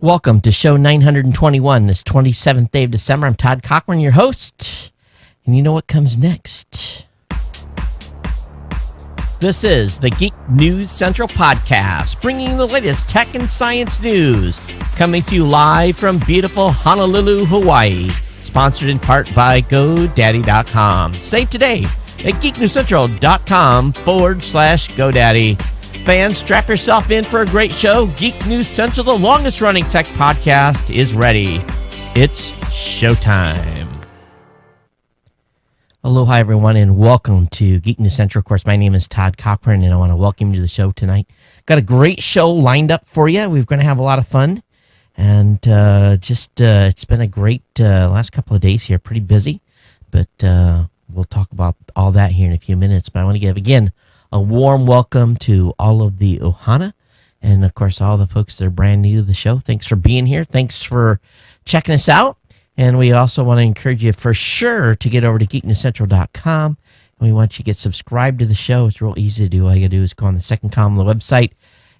Welcome to show 921, this 27th day of December. I'm Todd Cochran, your host. And you know what comes next? This is the Geek News Central Podcast, bringing the latest tech and science news, coming to you live from beautiful Honolulu, Hawaii. Sponsored in part by GoDaddy.com. Save today at geeknewscentral.com/GoDaddy. Fans, strap yourself in for a great show. Geek News Central, the longest running tech podcast, is ready. It's showtime. Aloha, everyone, and welcome to Geek News Central. Of course, my name is Todd Cochran, and I want to welcome you to the show tonight. Got a great show lined up for you. We're going to have a lot of fun, and it's been a great last couple of days here. Pretty busy, but we'll talk about all that here in a few minutes. But I want to give, again, a warm welcome to all of the Ohana and, of course, all the folks that are brand new to the show. Thanks for being here. Thanks for checking us out. And we also want to encourage you for sure to get over to geeknewscentral.com. And we want you to get subscribed to the show. It's real easy to do. All you got to do is go on the second column of the website.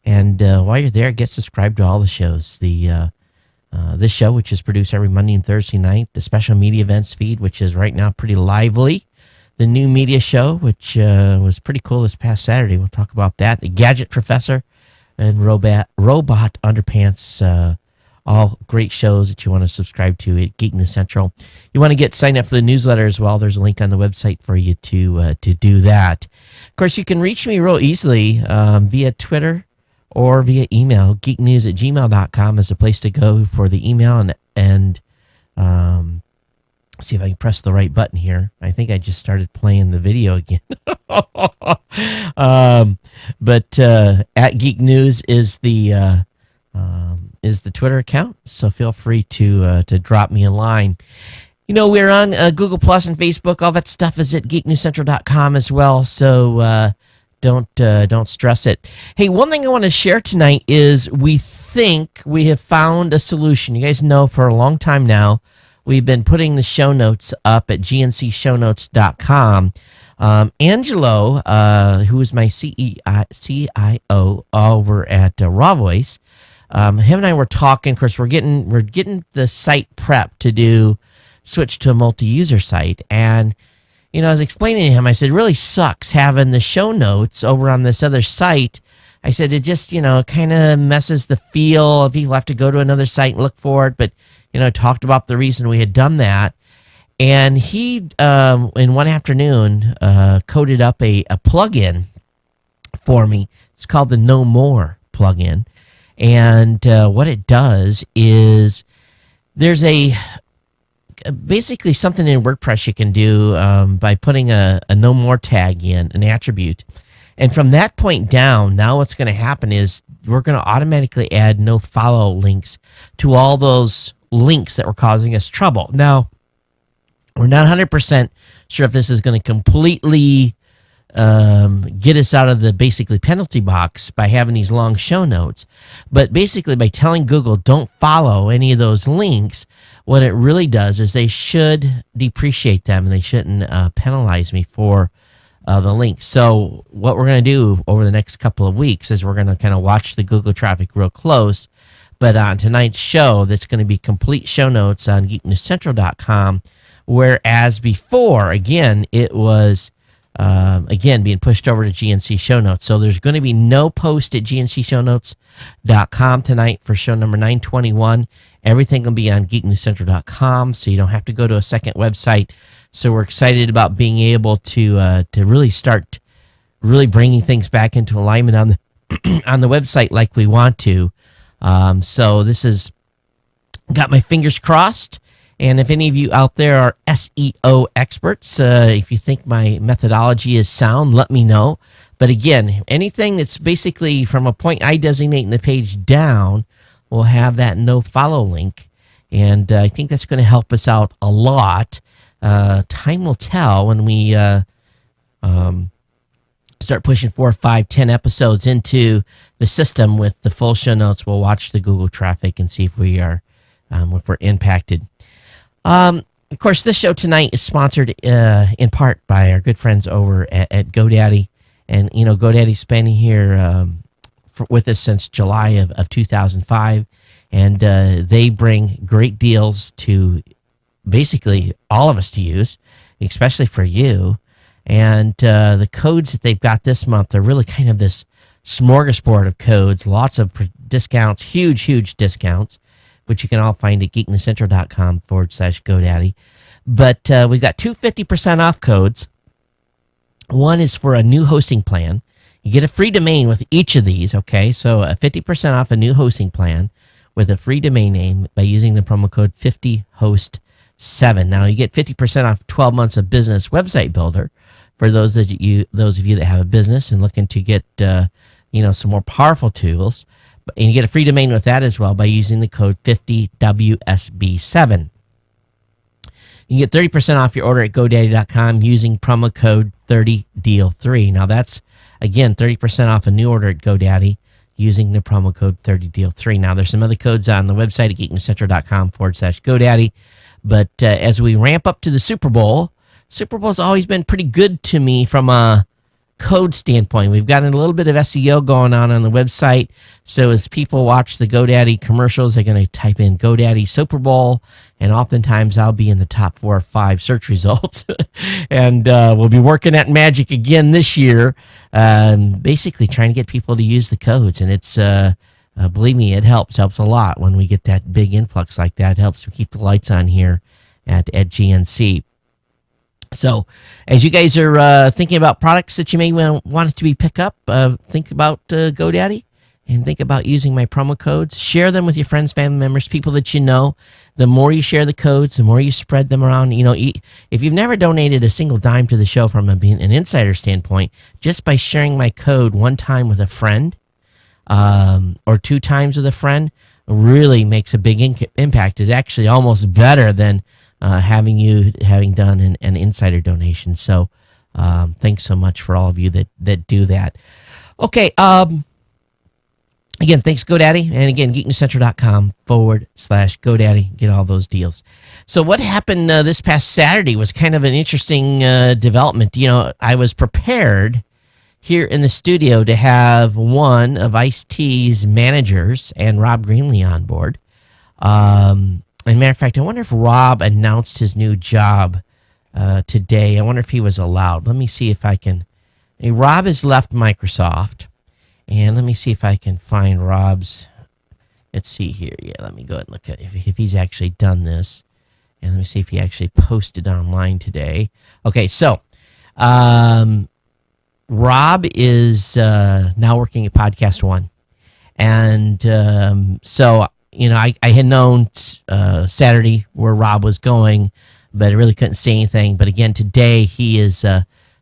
And while you're there, get subscribed to all the shows. This show, which is produced every Monday and Thursday night. The special media events feed, which is right now pretty lively. The new media show, which was pretty cool this past Saturday. We'll talk about that. The Gadget Professor and Robot Underpants, all great shows that you want to subscribe to at Geek News Central. You want to get signed up for the newsletter as well. There's a link on the website for you to do that. Of course, you can reach me real easily via Twitter or via email. geeknews@gmail.com is the place to go for the email. And see if I can press the right button here. I think I just started playing the video again. But at Geek News is the Twitter account, so feel free to drop me a line. You know, we're on Google Plus and Facebook. All that stuff is at geeknewscentral.com as well. So don't stress it. Hey, one thing I want to share tonight is we think we have found a solution. You guys know for a long time now, we've been putting the show notes up at gncsshownotes.com. Angelo, who is my CIO over at Raw Voice, him and I were talking. Of course, we're getting the site prep to switch to a multi-user site. And, you know, I was explaining to him, I said, it really sucks having the show notes over on this other site. I said, it just, kind of messes the feel. People have to go to another site and look for it. But, talked about the reason we had done that. And he, in one afternoon, coded up a plugin for me. It's called the No More plugin. And what it does is there's basically something in WordPress you can do by putting a No More tag in, an attribute. And from that point down, now what's going to happen is we're going to automatically add no follow links to all those links that were causing us trouble. Now, we're not 100% sure if this is going to completely get us out of the basically penalty box by having these long show notes. But basically by telling Google don't follow any of those links, what it really does is they should depreciate them and they shouldn't penalize me for the links. So what we're going to do over the next couple of weeks is we're going to kind of watch the Google traffic real close. But on tonight's show, that's going to be complete show notes on geeknewscentral.com, whereas before, again, it was, being pushed over to GNC show notes. So there's going to be no post at gncshownotes.com tonight for show number 921. Everything will be on geeknewscentral.com, so you don't have to go to a second website. So we're excited about being able to really start really bringing things back into alignment on the on the website like we want to. So this is got my fingers crossed. And if any of you out there are SEO experts, if you think my methodology is sound, let me know. But again, anything that's basically from a point I designate in the page down will have that no follow link. And I think that's going to help us out a lot. Time will tell when we start pushing 4, 5, 10 episodes into the system with the full show notes. We'll watch the Google traffic and see if we are if we're impacted. Of course, this show tonight is sponsored in part by our good friends over at GoDaddy. And, GoDaddy's been here with us since July of 2005. and they bring great deals to basically all of us to use, especially for you. And the codes that they've got this month are really kind of this smorgasbord of codes, lots of discounts, huge discounts, which you can all find at geeknesscentral.com/GoDaddy. But we've got two 50% off codes. One is for a new hosting plan. You get a free domain with each of these, okay? So a 50% off a new hosting plan with a free domain name by using the promo code 50host7. Now you get 50% off 12 months of business website builder for those of you that have a business and looking to get some more powerful tools. And you get a free domain with that as well by using the code 50WSB7. You can get 30% off your order at GoDaddy.com using promo code 30deal3. Now that's, again, 30% off a new order at GoDaddy using the promo code 30deal3. Now there's some other codes on the website at geeknesscentral.com/GoDaddy. But as we ramp up to the Super Bowl's always been pretty good to me from a code standpoint. We've got a little bit of SEO going on the website. So as people watch the GoDaddy commercials, they're going to type in GoDaddy Super Bowl, and oftentimes I'll be in the top 4 or 5 search results. And we'll be working at magic again this year, basically trying to get people to use the codes. And it's, believe me, it helps a lot when we get that big influx like that. It helps to keep the lights on here at GNC. So as you guys are thinking about products that you may want it to be pick up, think about GoDaddy and think about using my promo codes. Share them with your friends, family members, people that you know. The more you share the codes, the more you spread them around. If you've never donated a single dime to the show from an insider standpoint, just by sharing my code one time with a friend or 2 times with a friend really makes a big impact. It's actually almost better than having done an insider donation. So thanks so much for all of you that do that. Okay. Again, thanks GoDaddy. And again, geeknesscentral.com/GoDaddy. Get all those deals. So what happened this past Saturday was kind of an interesting development. I was prepared here in the studio to have one of Ice-T's managers and Rob Greenlee on board. As a matter of fact, I wonder if Rob announced his new job today. I wonder if he was allowed. Let me see if I can. Rob has left Microsoft, and let me see if I can find Rob's. Let's see here. Yeah, let me go ahead and look at if he's actually done this, and let me see if he actually posted online today. Okay, so Rob is now working at Podcast One, and so. I had known Saturday where Rob was going, but I really couldn't say anything. But again, today he has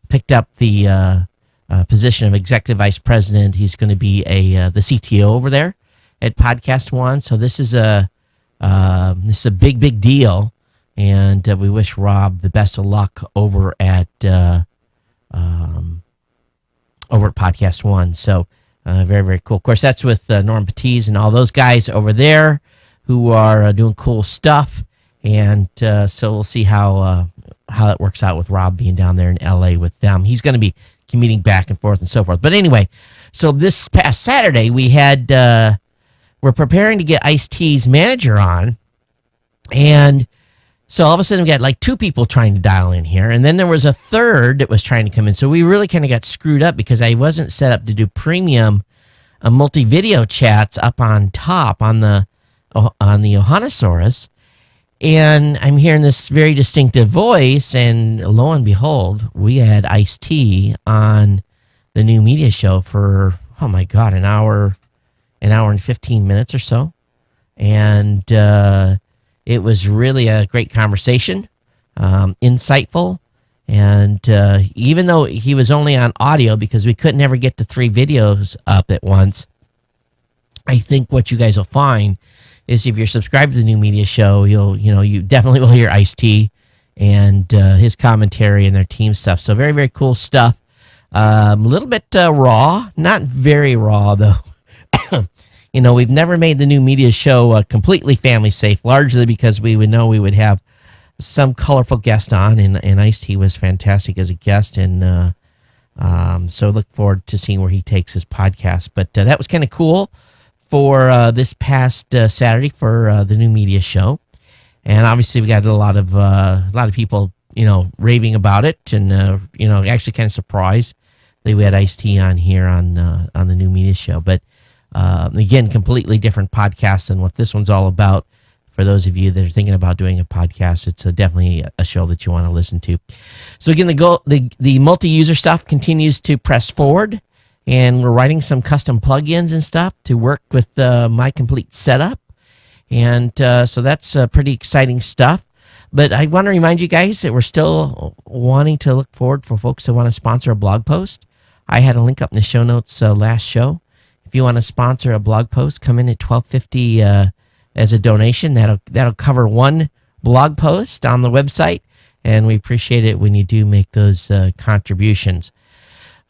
picked up the position of executive vice president. He's going to be the CTO over there at Podcast One. So this is a big deal, and we wish Rob the best of luck over at Podcast One. So. Very, very cool. Of course, that's with Norm Patiz and all those guys over there who are doing cool stuff. And so we'll see how it works out with Rob being down there in L.A. with them. He's going to be commuting back and forth and so forth. But anyway, so this past Saturday, we're preparing to get Ice-T's manager on. And so all of a sudden we got like 2 people trying to dial in here. And then there was a third that was trying to come in. So we really kind of got screwed up because I wasn't set up to do premium multi-video chats up on top on the Ohanasaurus. And I'm hearing this very distinctive voice. And lo and behold, we had Ice-T on the new media show for, oh my God, an hour and 15 minutes or so. And, it was really a great conversation, insightful, and even though he was only on audio because we couldn't ever get the 3 videos up at once, I think what you guys will find is if you're subscribed to the new media show, you definitely will hear Ice-T and his commentary and their team stuff. So very, very cool stuff. A little bit raw, not very raw though. We've never made the new media show completely family safe, largely because we would know we would have some colorful guest on, and Ice-T was fantastic as a guest, and so look forward to seeing where he takes his podcast. But that was kind of cool for this past Saturday for the new media show, and obviously we got a lot of people, raving about it, and actually kind of surprised that we had Ice-T on here on the new media show. But again, completely different podcast than what this one's all about. For those of you that are thinking about doing a podcast, it's definitely a show that you want to listen to. So again, the multi-user stuff continues to press forward, and we're writing some custom plugins and stuff to work with my complete setup. And so that's pretty exciting stuff. But I want to remind you guys that we're still wanting to look forward for folks that want to sponsor a blog post. I had a link up in the show notes last show. If you want to sponsor a blog post, come in at $12.50 as a donation. That'll cover one blog post on the website, and we appreciate it when you do make those contributions.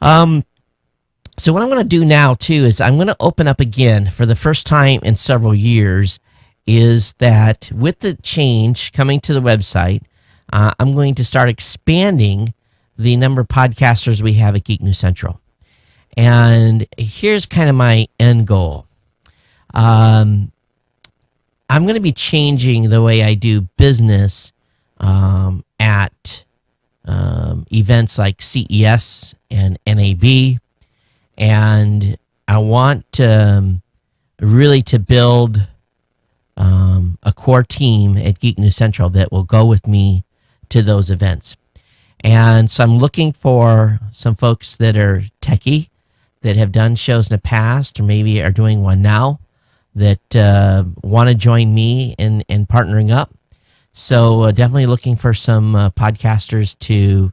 So what I'm going to do now too is I'm going to open up again for the first time in several years. Is that with the change coming to the website, I'm going to start expanding the number of podcasters we have at Geek News Central. And here's kind of my end goal. I'm going to be changing the way I do business at events like CES and NAB, and I want really to build a core team at Geek News Central that will go with me to those events. And so I'm looking for some folks that are techie, that have done shows in the past, or maybe are doing one now, that want to join me in partnering up. So definitely looking for some podcasters to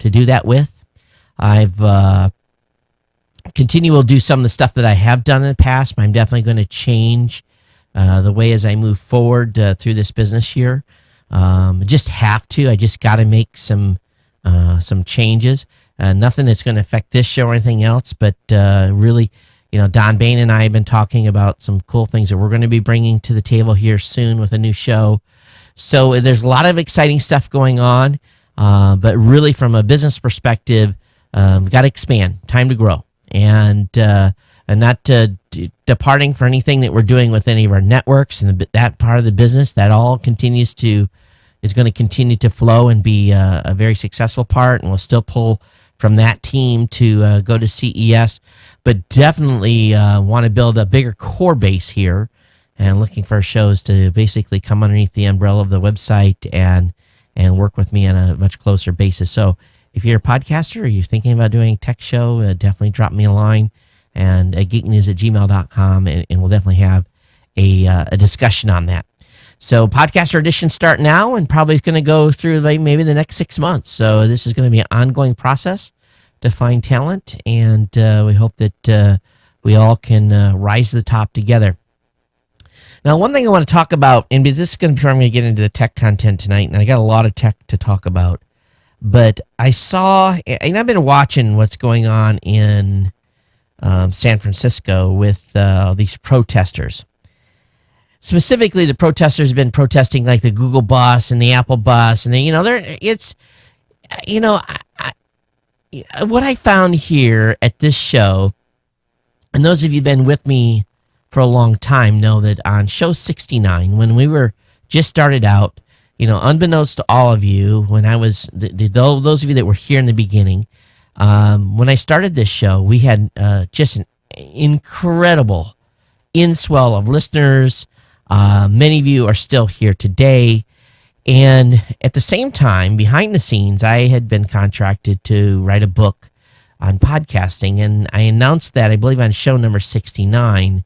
do that with. I've continual do some of the stuff that I have done in the past, but I'm definitely going to change the way as I move forward through this business year. Just have to. I just got to make some changes. Nothing that's going to affect this show or anything else, but really, Don Bain and I have been talking about some cool things that we're going to be bringing to the table here soon with a new show. So there's a lot of exciting stuff going on, but really from a business perspective, got to expand, time to grow, and not departing for anything that we're doing with any of our networks and that part of the business. That all is going to continue to flow and be a very successful part, and we'll still pull from that team to go to CES, but definitely want to build a bigger core base here, and looking for shows to basically come underneath the umbrella of the website and work with me on a much closer basis. So if you're a podcaster or you're thinking about doing a tech show, definitely drop me a line, and geeknews@gmail.com, and we'll definitely have a discussion on that. So Podcaster Edition start now, and probably going to go through maybe the next 6 months. So this is going to be an ongoing process to find talent, and we hope that we all can rise to the top together. Now, one thing I want to talk about, and this is going to be where I'm going to get into the tech content tonight, and I got a lot of tech to talk about, but I saw, and I've been watching what's going on in San Francisco with these protesters. Specifically, the protesters have been protesting like the Google bus and the Apple bus, and what I found here at this show, and those of you who've been with me for a long time know that on show 69, when we were just started out, unbeknownst to all of you, when I was those of you that were here in the beginning, when I started this show, we had just an incredible inswell of listeners. Many of you are still here today. And at the same time, behind the scenes, I had been contracted to write a book on podcasting. And I announced that, I believe, on show number 69.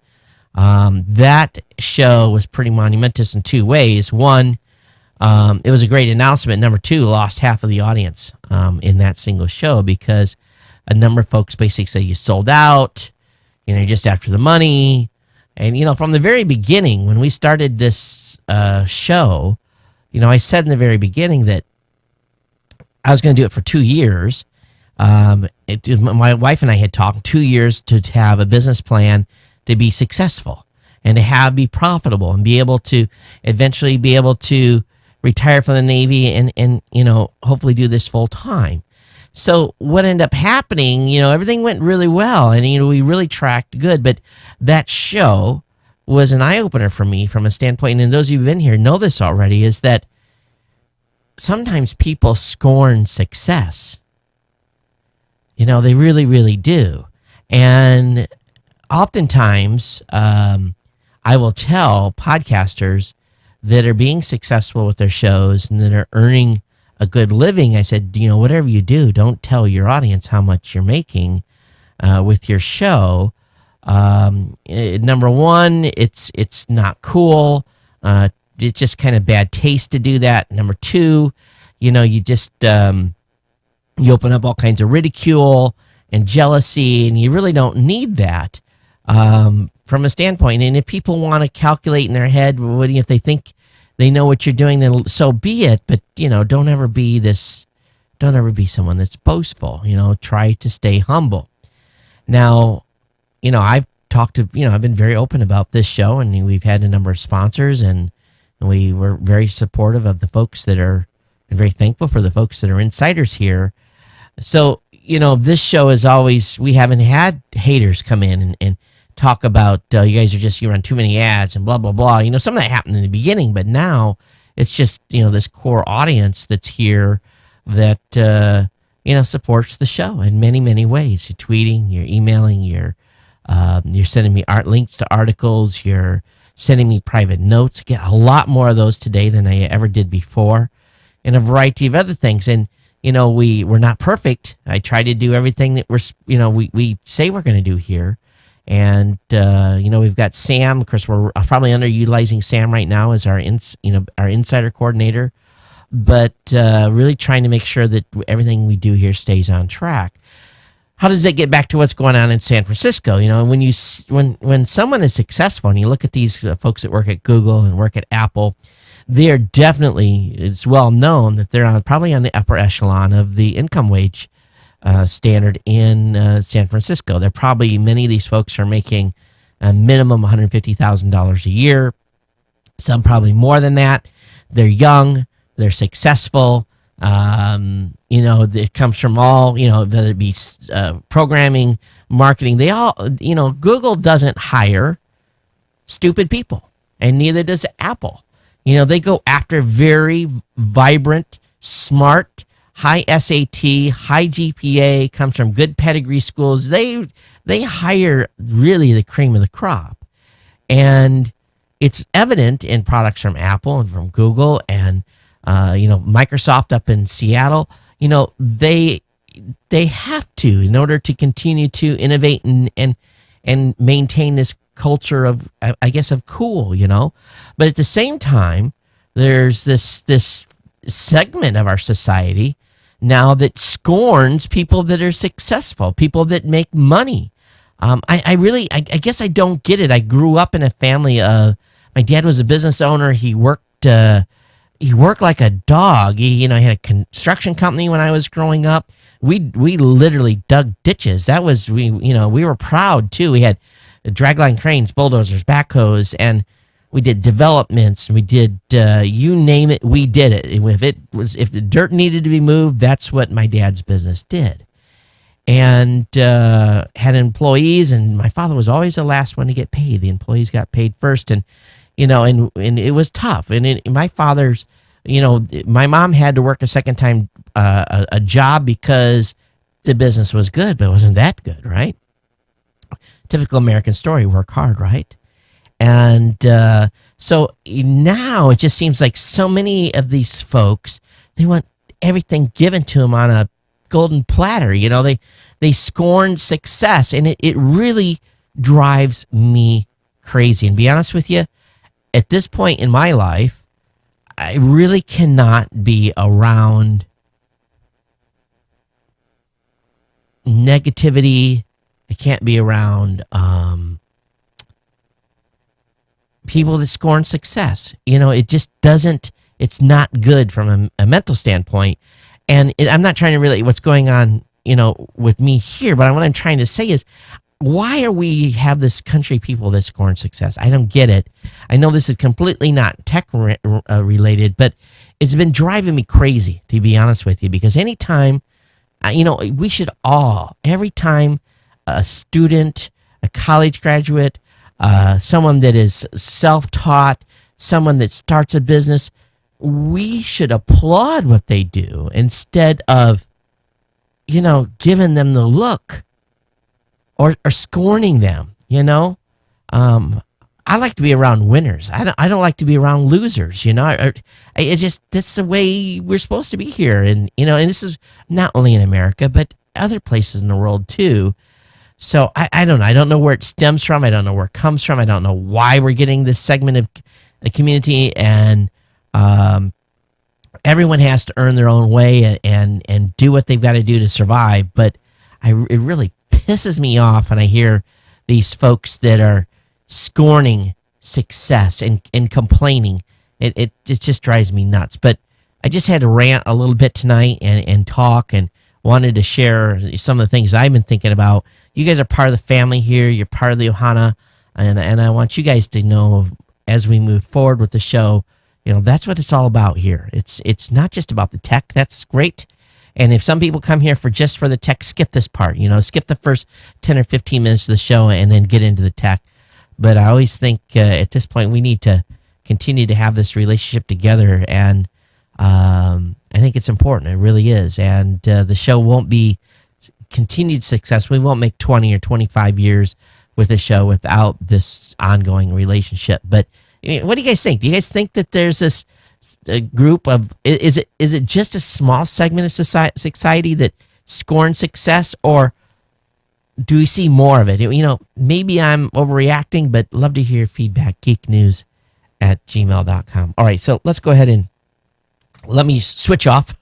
That show was pretty monumentous in two ways. One, it was a great announcement. Number two, lost half of the audience in that single show, because a number of folks basically say you sold out, you're just after the money. And, from the very beginning, when we started this show, I said in the very beginning that I was going to do it for 2 years. My wife and I had talked 2 years to have a business plan to be successful and to be profitable and be able to eventually be able to retire from the Navy and hopefully do this full time. So what ended up happening, everything went really well, and we really tracked good. But that show was an eye opener for me from a standpoint, and those of you who've been here know this already, is that sometimes people scorn success. They really, really do. And oftentimes, I will tell podcasters that are being successful with their shows and that are earning a good living, I said, whatever you do, don't tell your audience how much you're making with your show. Number one, it's not cool. It's just kind of bad taste to do that. Number two, you just you open up all kinds of ridicule and jealousy, and you really don't need that from a standpoint. And if people want to calculate in their head, if they think they know what you're doing, then so be it. But don't ever be someone that's boastful. Try to stay humble. Now, I've talked to, I've been very open about this show, and we've had a number of sponsors, and we were very supportive of the folks that are, and very thankful for the folks that are insiders here. So, this show is always, we haven't had haters come in and talk about, you guys you run too many ads and blah, blah, blah. Some of that happened in the beginning, but now it's just, this core audience that's here that, supports the show in many, many ways. You're tweeting, you're emailing, you're sending me links to articles, you're sending me private notes. Get a lot more of those today than I ever did before, and a variety of other things. And, we're not perfect. I try to do everything that we say we're going to do here. And, we've got Sam. Of course, we're probably underutilizing Sam right now as our insider coordinator, but really trying to make sure that everything we do here stays on track. How does it get back to what's going on in San Francisco? When someone is successful, and you look at these folks that work at Google and work at Apple, they're definitely, it's well known that they're probably on the upper echelon of the income wage standard in San Francisco. They're probably, many of these folks are making a minimum $150,000 a year. Some probably more than that. They're young. They're successful. It comes from all, whether it be programming, marketing. They all, Google doesn't hire stupid people, and neither does Apple. They go after very vibrant, smart, high SAT, high GPA, comes from good pedigree schools. They hire really the cream of the crop. And it's evident in products from Apple and from Google and, Microsoft up in Seattle. They have to, in order to continue to innovate and maintain this culture of, I guess, of cool, But at the same time, there's this segment of our society now that scorns people that are successful, people that make money. I guess I don't get it. I grew up in a family of, my dad was a business owner. He worked like a dog. He had a construction company when I was growing up. We literally dug ditches. That was, we were proud too. We had dragline cranes, bulldozers, backhoes, and we did developments. We did, you name it, we did it. If the dirt needed to be moved, that's what my dad's business did. And had employees, and my father was always the last one to get paid. The employees got paid first, and it was tough. And my father's, my mom had to work a second time a job because the business was good, but it wasn't that good, right? Typical American story, work hard, right? And so now it just seems like so many of these folks, they want everything given to them on a golden platter. They scorn success, and it really drives me crazy. And to be honest with you, at this point in my life, I really cannot be around negativity. I can't be around people that scorn success. It just doesn't, it's not good from a mental standpoint. And I'm not trying to relate what's going on, with me here, but what I'm trying to say is, why are we have this country people that scorn success? I don't get it. I know this is completely not tech related, but it's been driving me crazy, to be honest with you, because anytime we should all, every time a student, a college graduate, someone that is self-taught, someone that starts a business, we should applaud what they do instead of, giving them the look or scorning them. I like to be around winners. I don't like to be around losers. It just, that's the way we're supposed to be here. And this is not only in America, but other places in the world too. So I don't know. I don't know where it stems from. I don't know where it comes from. I don't know why we're getting this segment of the community. And everyone has to earn their own way and do what they've got to do to survive. But it really pisses me off when I hear these folks that are scorning success and complaining. It just drives me nuts. But I just had to rant a little bit tonight and talk and wanted to share some of the things I've been thinking about. You guys are part of the family here. You're part of the Ohana. And I want you guys to know as we move forward with the show, that's what it's all about here. It's not just about the tech. That's great. And if some people come here for the tech, skip this part. Skip the first 10 or 15 minutes of the show and then get into the tech. But I always think at this point we need to continue to have this relationship together. And I think it's important. It really is. And the show won't be continued success. We won't make 20 or 25 years with the show without this ongoing relationship. But what do you guys think? Do you guys think that there's this group of, is it just a small segment of society that scorns success, or do we see more of it? Maybe I'm overreacting, but love to hear feedback. geeknews@gmail.com. All right, so let's go ahead and let me switch off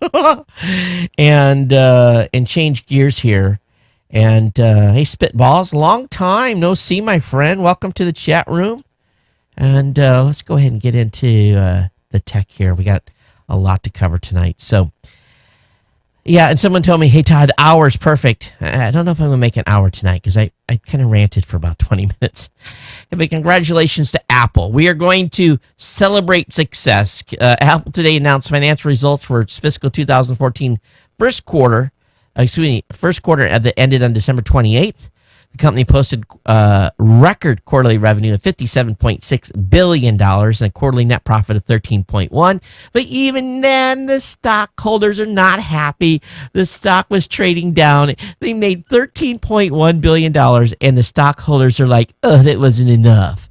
and change gears here. And hey, Spitballs, long time no see, my friend. Welcome to the chat room. And let's go ahead and get into the tech here. We got a lot to cover tonight. So, yeah, and someone told me, hey, Todd, hour's perfect. I don't know if I'm going to make an hour tonight because I kind of ranted for about 20 minutes. But congratulations to Apple. We are going to celebrate success. Apple today announced financial results for its fiscal 2014 first quarter at the ended on December 28th. The company posted record quarterly revenue of $57.6 billion and a quarterly net profit of $13.1. But even then, the stockholders are not happy. The stock was trading down. They made $13.1 billion, and the stockholders are like, that wasn't enough.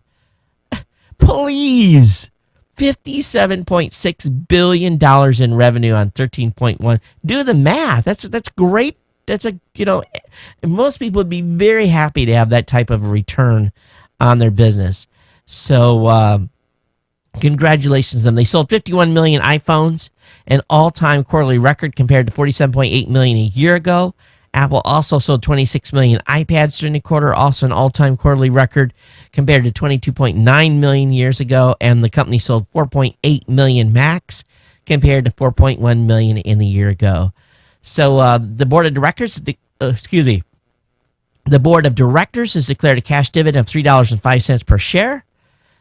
Please. $57.6 billion in revenue on 13.1. Do the math. That's great. That's most people would be very happy to have that type of return on their business. So congratulations to them. They sold 51 million iPhones, an all-time quarterly record compared to 47.8 million a year ago. Apple also sold 26 million iPads during the quarter, also an all-time quarterly record compared to 22.9 million years ago. And the company sold 4.8 million Macs compared to 4.1 million in a year ago. So the board of directors, has declared a cash dividend of $3.05 per share.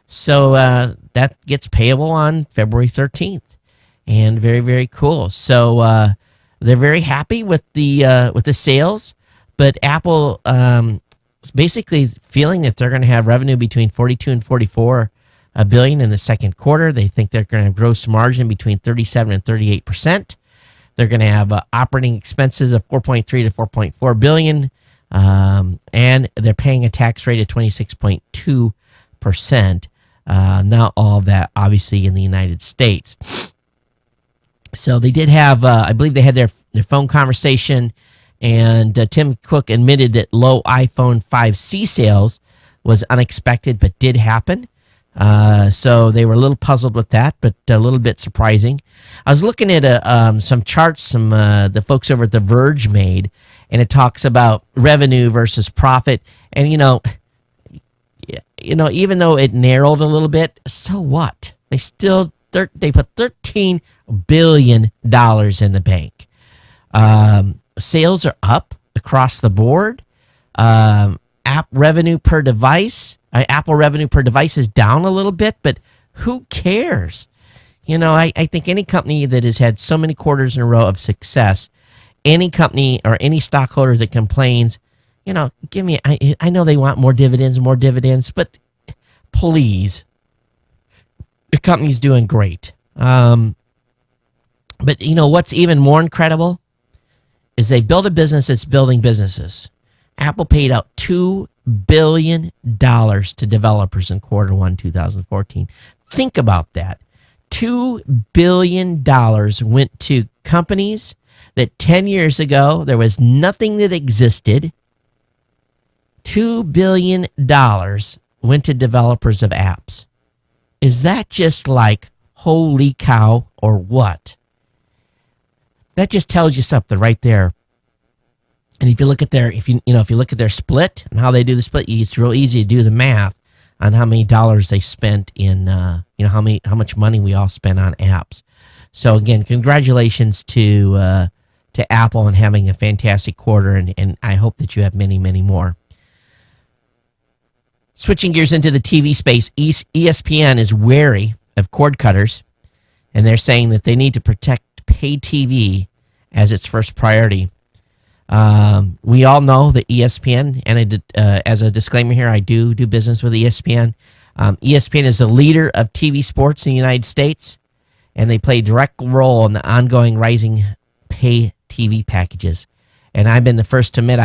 So that gets payable on February 13th, and very, very cool. So they're very happy with the sales, but Apple is basically feeling that they're going to have revenue between 42 and 44 billion in the second quarter. They think they're going to have gross margin between 37 and 38%. They're going to have operating expenses of 4.3 to 4.4 billion, and they're paying a tax rate of 26.2%. Not all of that, obviously, in the United States. So they did have, I believe they had their phone conversation, and Tim Cook admitted that low iPhone 5C sales was unexpected, but did happen. So they were a little puzzled with that, but a little bit surprising. I was looking at some charts the folks over at The Verge made, and it talks about revenue versus profit. And even though it narrowed a little bit, so what? They still they put $13 billion in the bank. Sales are up across the board. App revenue per device. Apple revenue per device is down a little bit, but who cares? I think any company that has had so many quarters in a row of success any company or any stockholder that complains, give me, I know they want more dividends, but please, the company's doing great. But what's even more incredible is they build a business that's building businesses. Apple paid out $2 billion to developers in Q1 2014. Think about that. $2 billion went to companies that 10 years ago there was nothing that existed. $2 billion went to developers of apps. Is that just like holy cow or what? That just tells you something right there. And if you look at their look at their split and how they do the split, it's real easy to do the math on how many dollars they spent in how much money we all spent on apps. So again, congratulations to Apple on having a fantastic quarter, and I hope that you have many, many more. Switching gears into the TV space, ESPN is wary of cord cutters, and they're saying that they need to protect pay TV as its first priority. We all know that ESPN, and as a disclaimer here, I do business with ESPN. ESPN is the leader of TV sports in the United States, and they play a direct role in the ongoing rising pay TV packages. And I've been the first to admit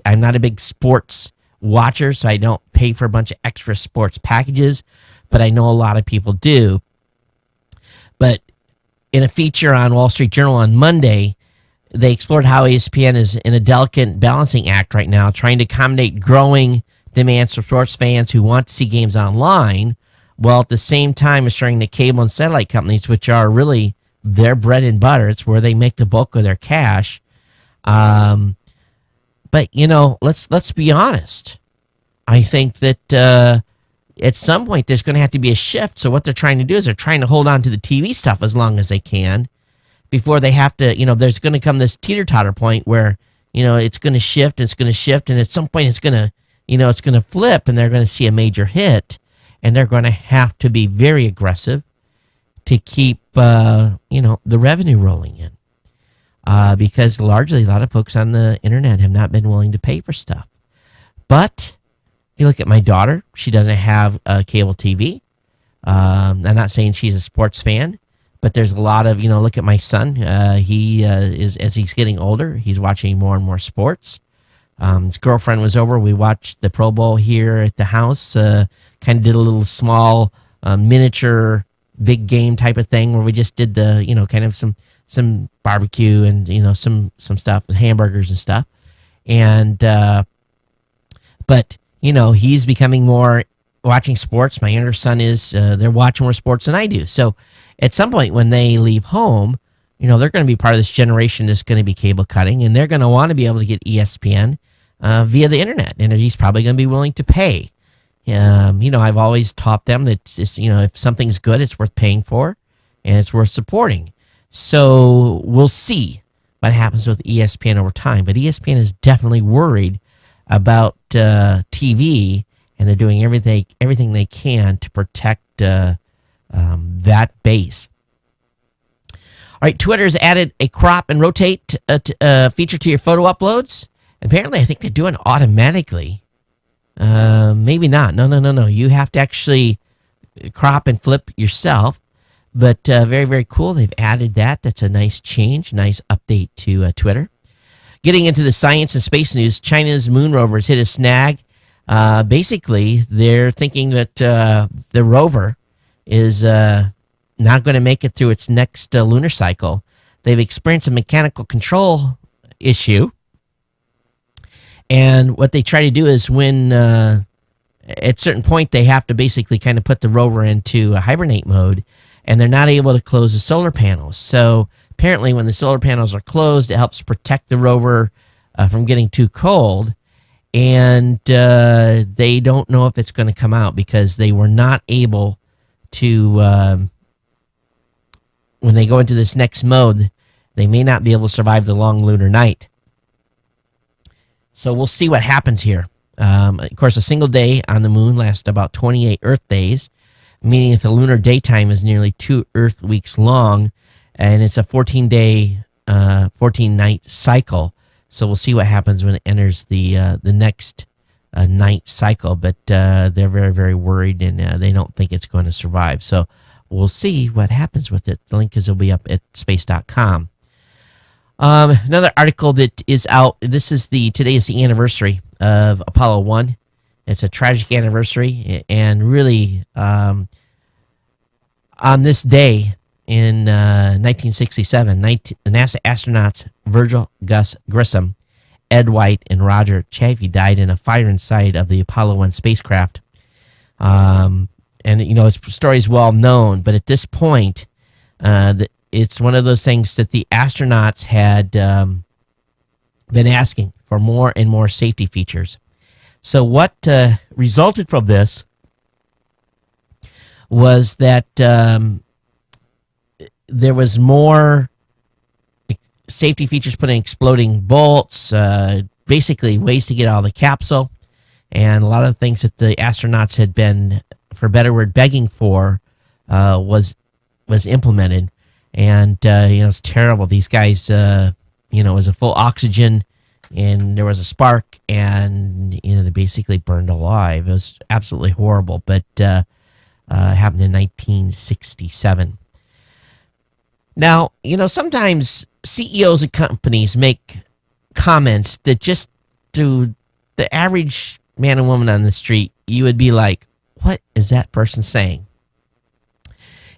I'm not a big sports watcher, so I don't pay for a bunch of extra sports packages, but I know a lot of people do. But in a feature on Wall Street Journal on Monday, they explored how ESPN is in a delicate balancing act right now, trying to accommodate growing demands from sports fans who want to see games online, while at the same time assuring the cable and satellite companies, which are really their bread and butter, it's where they make the bulk of their cash. But let's be honest. I think that at some point there's going to have to be a shift. So what they're trying to do is they're trying to hold on to the TV stuff as long as they can before they have to. There's going to come this teeter-totter point where it's going to shift, and at some point it's going to flip, and they're going to see a major hit, and they're going to have to be very aggressive to keep the revenue rolling in. Because largely a lot of folks on the internet have not been willing to pay for stuff. But you look at my daughter, she doesn't have cable TV. I'm not saying she's a sports fan, but there's a lot of, look at my son. He is, as he's getting older, he's watching more and more sports. His girlfriend was over. We watched the Pro Bowl here at the house, kind of did a little small miniature big game type of thing where we just did the, kind of some barbecue and, some stuff with hamburgers and stuff. And, but, he's becoming more watching sports. My younger son is, they're watching more sports than I do. So at some point when they leave home, they're going to be part of this generation that's going to be cable cutting, and they're going to want to be able to get ESPN via the internet. And he's probably going to be willing to pay. I've always taught them that it's, if something's good, it's worth paying for and it's worth supporting. So we'll see what happens with ESPN over time. But ESPN is definitely worried about TV, and they're doing everything they can to protect that base. All right, Twitter's added a crop and rotate feature to your photo uploads. Apparently, I think they're doing it automatically. Maybe not. No. You have to actually crop and flip yourself. But very, very cool. They've added that. That's a nice change, nice update to Twitter. Getting into the science and space news, China's moon rover has hit a snag. Basically, they're thinking that the rover is not going to make it through its next lunar cycle. They've experienced a mechanical control issue. And what they try to do is when at a certain point, they have to basically kind of put the rover into a hibernate mode, and they're not able to close the solar panels. So apparently when the solar panels are closed, it helps protect the rover from getting too cold. And they don't know if it's going to come out because they were not able to, when they go into this next mode, they may not be able to survive the long lunar night. So we'll see what happens here. Of course, a single day on the moon lasts about 28 Earth days, meaning that the lunar daytime is nearly 2 Earth weeks long, and it's a 14-day 14 night cycle. So we'll see what happens when it enters the next night cycle. But they're very, very worried, and they don't think it's going to survive. So we'll see what happens with it. The link will be up at space.com. Another article that is out. Today is the anniversary of Apollo 1. It's a tragic anniversary, and really, on this day in 1967, NASA astronauts Virgil Gus Grissom, Ed White, and Roger Chaffee died in a fire inside of the Apollo 1 spacecraft. And his story is well known, but at this point, it's one of those things that the astronauts had been asking for more and more safety features. So what resulted from this was that there was more safety features put in, exploding bolts, basically ways to get out of the capsule, and a lot of things that the astronauts had been, for a better word, begging for was implemented. And it's terrible. These guys, it was a full oxygen, and there was a spark, and they basically burned alive. It was absolutely horrible, but happened in 1967. Now, sometimes CEOs of companies make comments that just to the average man and woman on the street, you would be like, what is that person saying?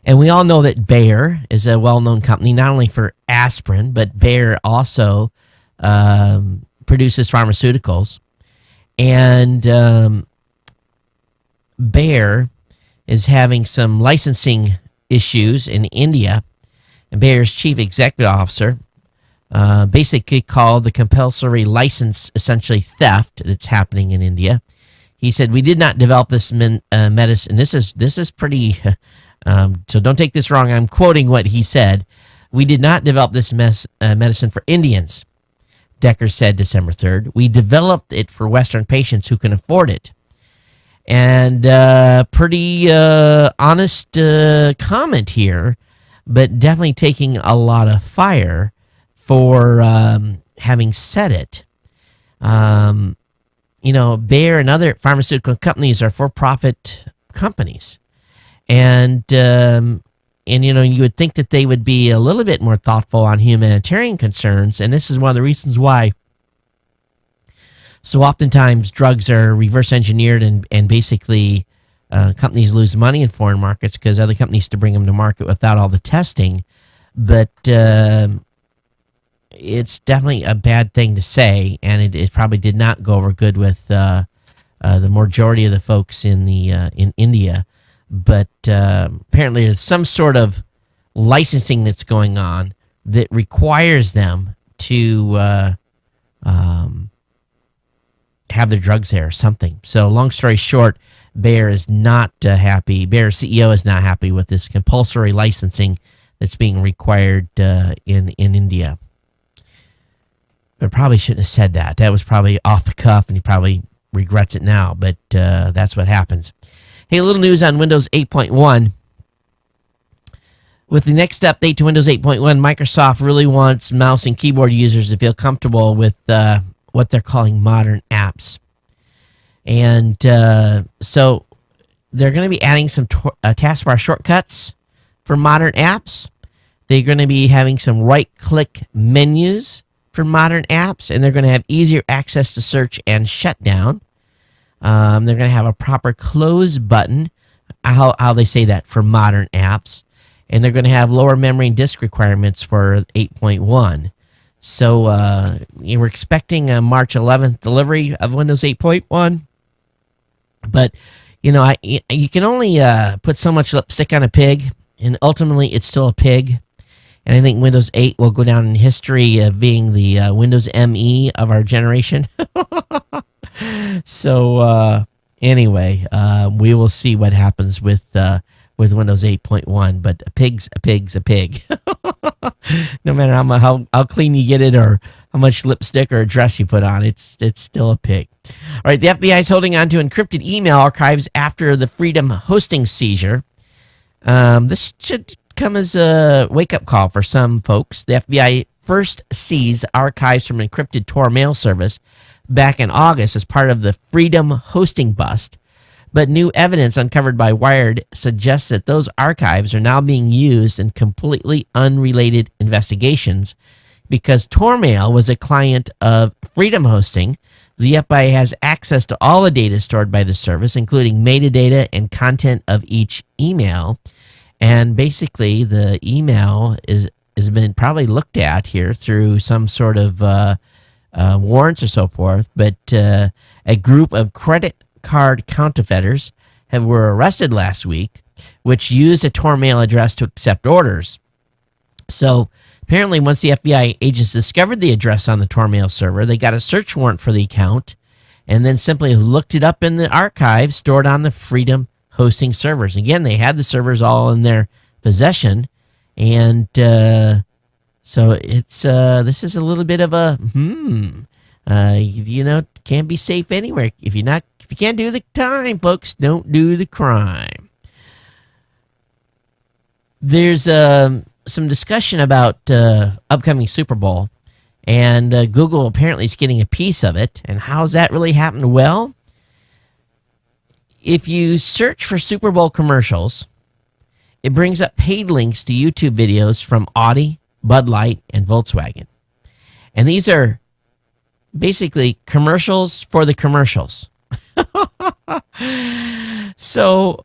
And we all know that Bayer is a well-known company, not only for aspirin, but Bayer also produces pharmaceuticals. And Bayer is having some licensing issues in India. And Bayer's chief executive officer basically called the compulsory license essentially theft that's happening in India. He said, "We did not develop this medicine." This is pretty... so don't take this wrong. I'm quoting what he said. "We did not develop this medicine for Indians," Decker said December 3rd. "We developed it for Western patients who can afford it." And pretty honest comment here, but definitely taking a lot of fire for having said it. Bayer and other pharmaceutical companies are for-profit companies. And you would think that they would be a little bit more thoughtful on humanitarian concerns, and this is one of the reasons why so oftentimes drugs are reverse engineered, and basically companies lose money in foreign markets because other companies to bring them to market without all the testing. But it's definitely a bad thing to say, and it probably did not go over good with the majority of the folks in India. But apparently there's some sort of licensing that's going on that requires them to have their drugs there or something. So long story short, Bayer is not happy. Bayer's CEO is not happy with this compulsory licensing that's being required in India. I probably shouldn't have said that. That was probably off the cuff, and he probably regrets it now, but that's what happens. Hey, a little news on Windows 8.1. With the next update to Windows 8.1, Microsoft really wants mouse and keyboard users to feel comfortable with what they're calling modern apps. And so they're going to be adding some taskbar shortcuts for modern apps. They're going to be having some right-click menus for modern apps, and they're going to have easier access to search and shutdown. They're going to have a proper close button, how they say that, for modern apps. And they're going to have lower memory and disk requirements for 8.1. So we're expecting a March 11th delivery of Windows 8.1. But, you can only put so much lipstick on a pig, and ultimately it's still a pig. And I think Windows 8 will go down in history of being the Windows ME of our generation. So anyway, we will see what happens with Windows 8.1. But a pig's a pig. No matter how clean you get it or how much lipstick or dress you put on, it's still a pig. All right, the FBI is holding on to encrypted email archives after the Freedom hosting seizure. This should come as a wake-up call for some folks. The FBI first seized archives from encrypted Tor mail service back in August as part of the Freedom hosting bust. But new evidence uncovered by Wired suggests that those archives are now being used in completely unrelated investigations. Because Tormail was a client of Freedom Hosting, the FBI has access to all the data stored by the service, including metadata and content of each email. And basically, the email has been probably looked at here through some sort of warrants or so forth. But a group of credit card counterfeiters were arrested last week, which used a Tor mail address to accept orders. So apparently, once the FBI agents discovered the address on the Tor mail server, they got a search warrant for the account and then simply looked it up in the archive stored on the Freedom hosting servers. Again, they had the servers all in their possession, and so it's this is a little bit of a can't be safe anywhere. If you can't do the time, folks, don't do the crime. There's some discussion about upcoming Super Bowl, and Google apparently is getting a piece of it. And how's that really happened? Well, if you search for Super Bowl commercials, it brings up paid links to YouTube videos from Audi, Bud Light, and Volkswagen. And these are basically commercials for the commercials. So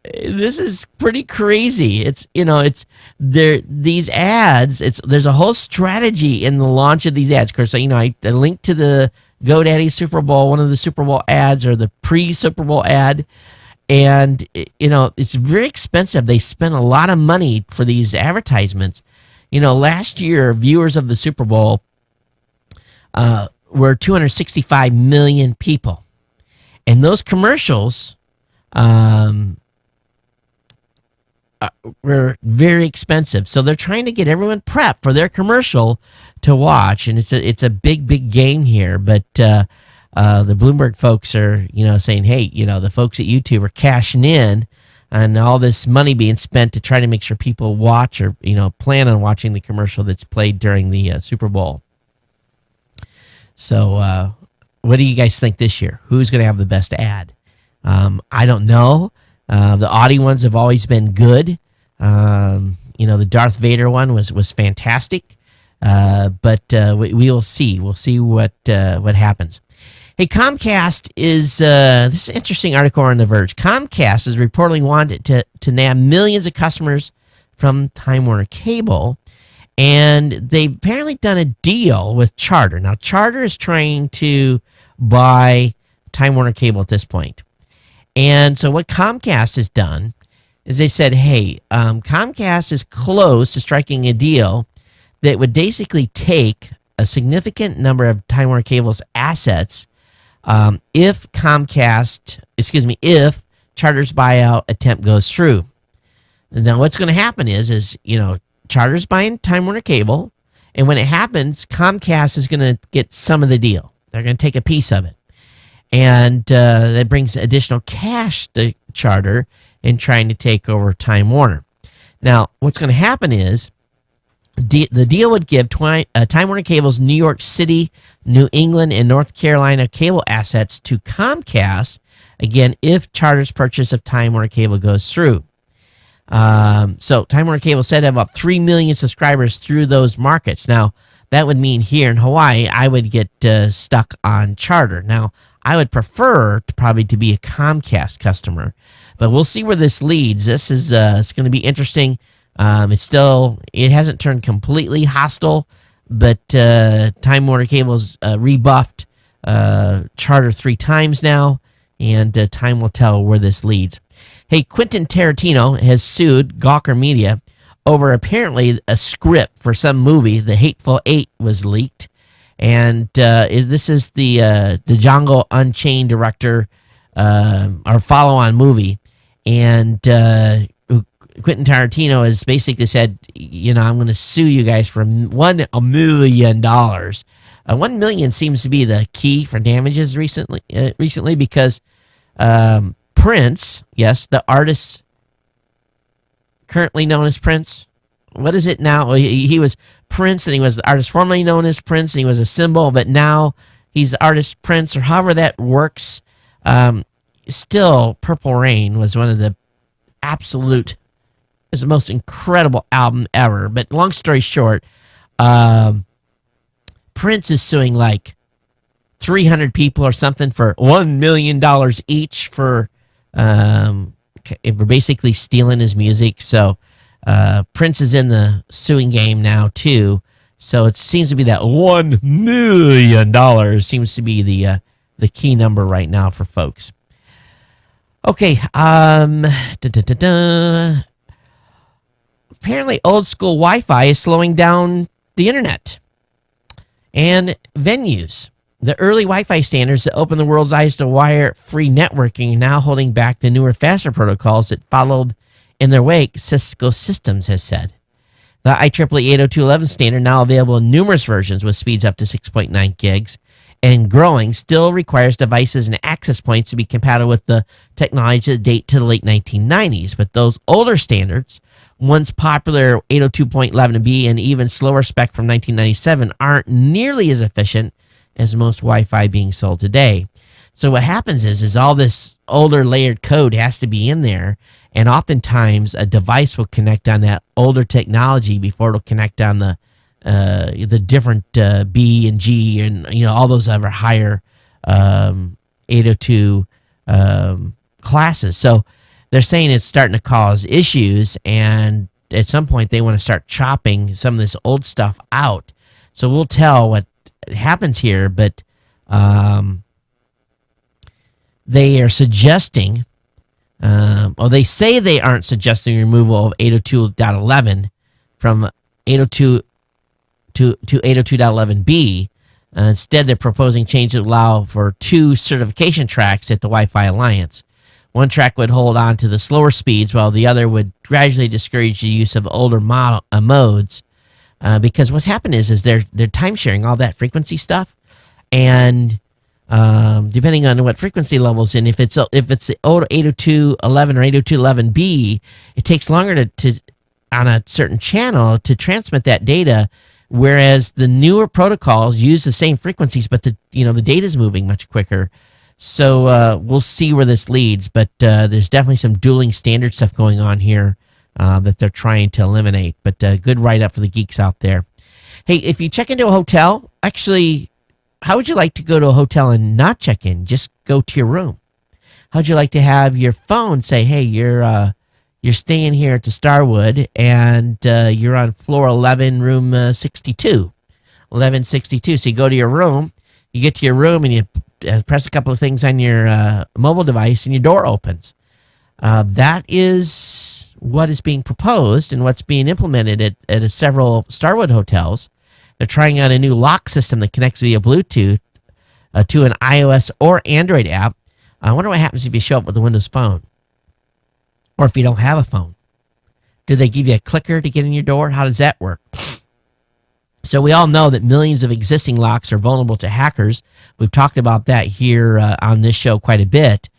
this is pretty crazy. It's there, these ads, there's a whole strategy in the launch of these ads. Of course, I linked to the GoDaddy Super Bowl, one of the Super Bowl ads, or the pre-Super Bowl ad, and it's very expensive. They spend a lot of money for these advertisements. Last year, viewers of the Super Bowl were 265 million people, and those commercials were very expensive. So they're trying to get everyone prepped for their commercial to watch, and it's a big game here. But the Bloomberg folks are saying, hey, the folks at YouTube are cashing in on all this money being spent to try to make sure people watch or plan on watching the commercial that's played during the Super Bowl. So what do you guys think this year? Who's going to have the best ad? I don't know. The Audi ones have always been good. The Darth Vader one was fantastic. But we will see. We'll see what happens. Hey, Comcast is this is an interesting article on The Verge. Comcast is reportedly wanted to nab millions of customers from Time Warner Cable, and they've apparently done a deal with Charter. Now, Charter is trying to buy Time Warner Cable at this point. And so what Comcast has done is they said, hey, Comcast is close to striking a deal that would basically take a significant number of Time Warner Cable's assets if Charter's buyout attempt goes through. Now, what's going to happen is Charter's buying Time Warner Cable, and when it happens, Comcast is going to get some of the deal. They're going to take a piece of it. And that brings additional cash to Charter in trying to take over Time Warner. Now, what's going to happen is the deal would give Time Warner Cable's New York City, New England, and North Carolina cable assets to Comcast, again, if Charter's purchase of Time Warner Cable goes through. So Time Warner Cable said to have about 3 million subscribers through those markets. Now, that would mean here in Hawaii, I would get stuck on Charter. Now, I would prefer to be a Comcast customer, but we'll see where this leads. This is it's going to be interesting. It hasn't turned completely hostile, but Time Warner Cable's rebuffed Charter 3 times now, and time will tell where this leads. Hey, Quentin Tarantino has sued Gawker Media over apparently a script for some movie. The Hateful Eight was leaked. And this is the Django Unchained director, or follow-on movie. And Quentin Tarantino has basically said, I'm going to sue you guys for $1 million. $1 million seems to be the key for damages recently because Prince, yes, the artist currently known as Prince. What is it now? He was Prince, and he was the artist formerly known as Prince, and he was a symbol, but now he's the artist Prince, or however that works. Still, Purple Rain was one of the absolute, is the most incredible album ever. But long story short, Prince is suing like 300 people or something for $1 million each for basically stealing his music. So Prince is in the suing game now too. So it seems to be that $1 million seems to be the key number right now for folks. Okay. Apparently, old school Wi-Fi is slowing down the internet and venues. The early Wi-Fi standards that opened the world's eyes to wire-free networking are now holding back the newer, faster protocols that followed in their wake, Cisco Systems has said. The IEEE 802.11 standard, now available in numerous versions with speeds up to 6.9 gigs and growing, still requires devices and access points to be compatible with the technology that date to the late 1990s. But those older standards, once popular 802.11b and even slower spec from 1997, aren't nearly as efficient as most Wi-Fi being sold today. So what happens is all this older layered code has to be in there, and oftentimes a device will connect on that older technology before it'll connect on the different B and G and all those other higher 802 classes. So they're saying it's starting to cause issues, and at some point they want to start chopping some of this old stuff out. So we'll tell what happens here, but they are suggesting, or they say they aren't suggesting removal of 802.11 from 802 to 802.11b. Instead, they're proposing changes that allow for 2 certification tracks at the Wi-Fi Alliance. One track would hold on to the slower speeds, while the other would gradually discourage the use of older modes. Because what's happened is they're time sharing all that frequency stuff, and depending on what frequency levels in, if it's the old 802.11 or 802.11b, it takes longer to on a certain channel to transmit that data. Whereas the newer protocols use the same frequencies, but the data is moving much quicker. So we'll see where this leads. But there's definitely some dueling standard stuff going on here that they're trying to eliminate. But good write-up for the geeks out there. Hey, if you check into a hotel, actually, how would you like to go to a hotel and not check in? Just go to your room. How'd you like to have your phone say, hey, you're staying here at the Starwood, and you're on floor 11, room 62, 1162. So you go to your room, you get to your room, and you press a couple of things on your mobile device, and your door opens. That is what is being proposed and what's being implemented at several Starwood hotels. They're trying out a new lock system that connects via Bluetooth to an iOS or Android app. I wonder what happens if you show up with a Windows phone. Or if you don't have a phone. Do they give you a clicker to get in your door? How does that work? So we all know that millions of existing locks are vulnerable to hackers. We've talked about that here on this show quite a bit.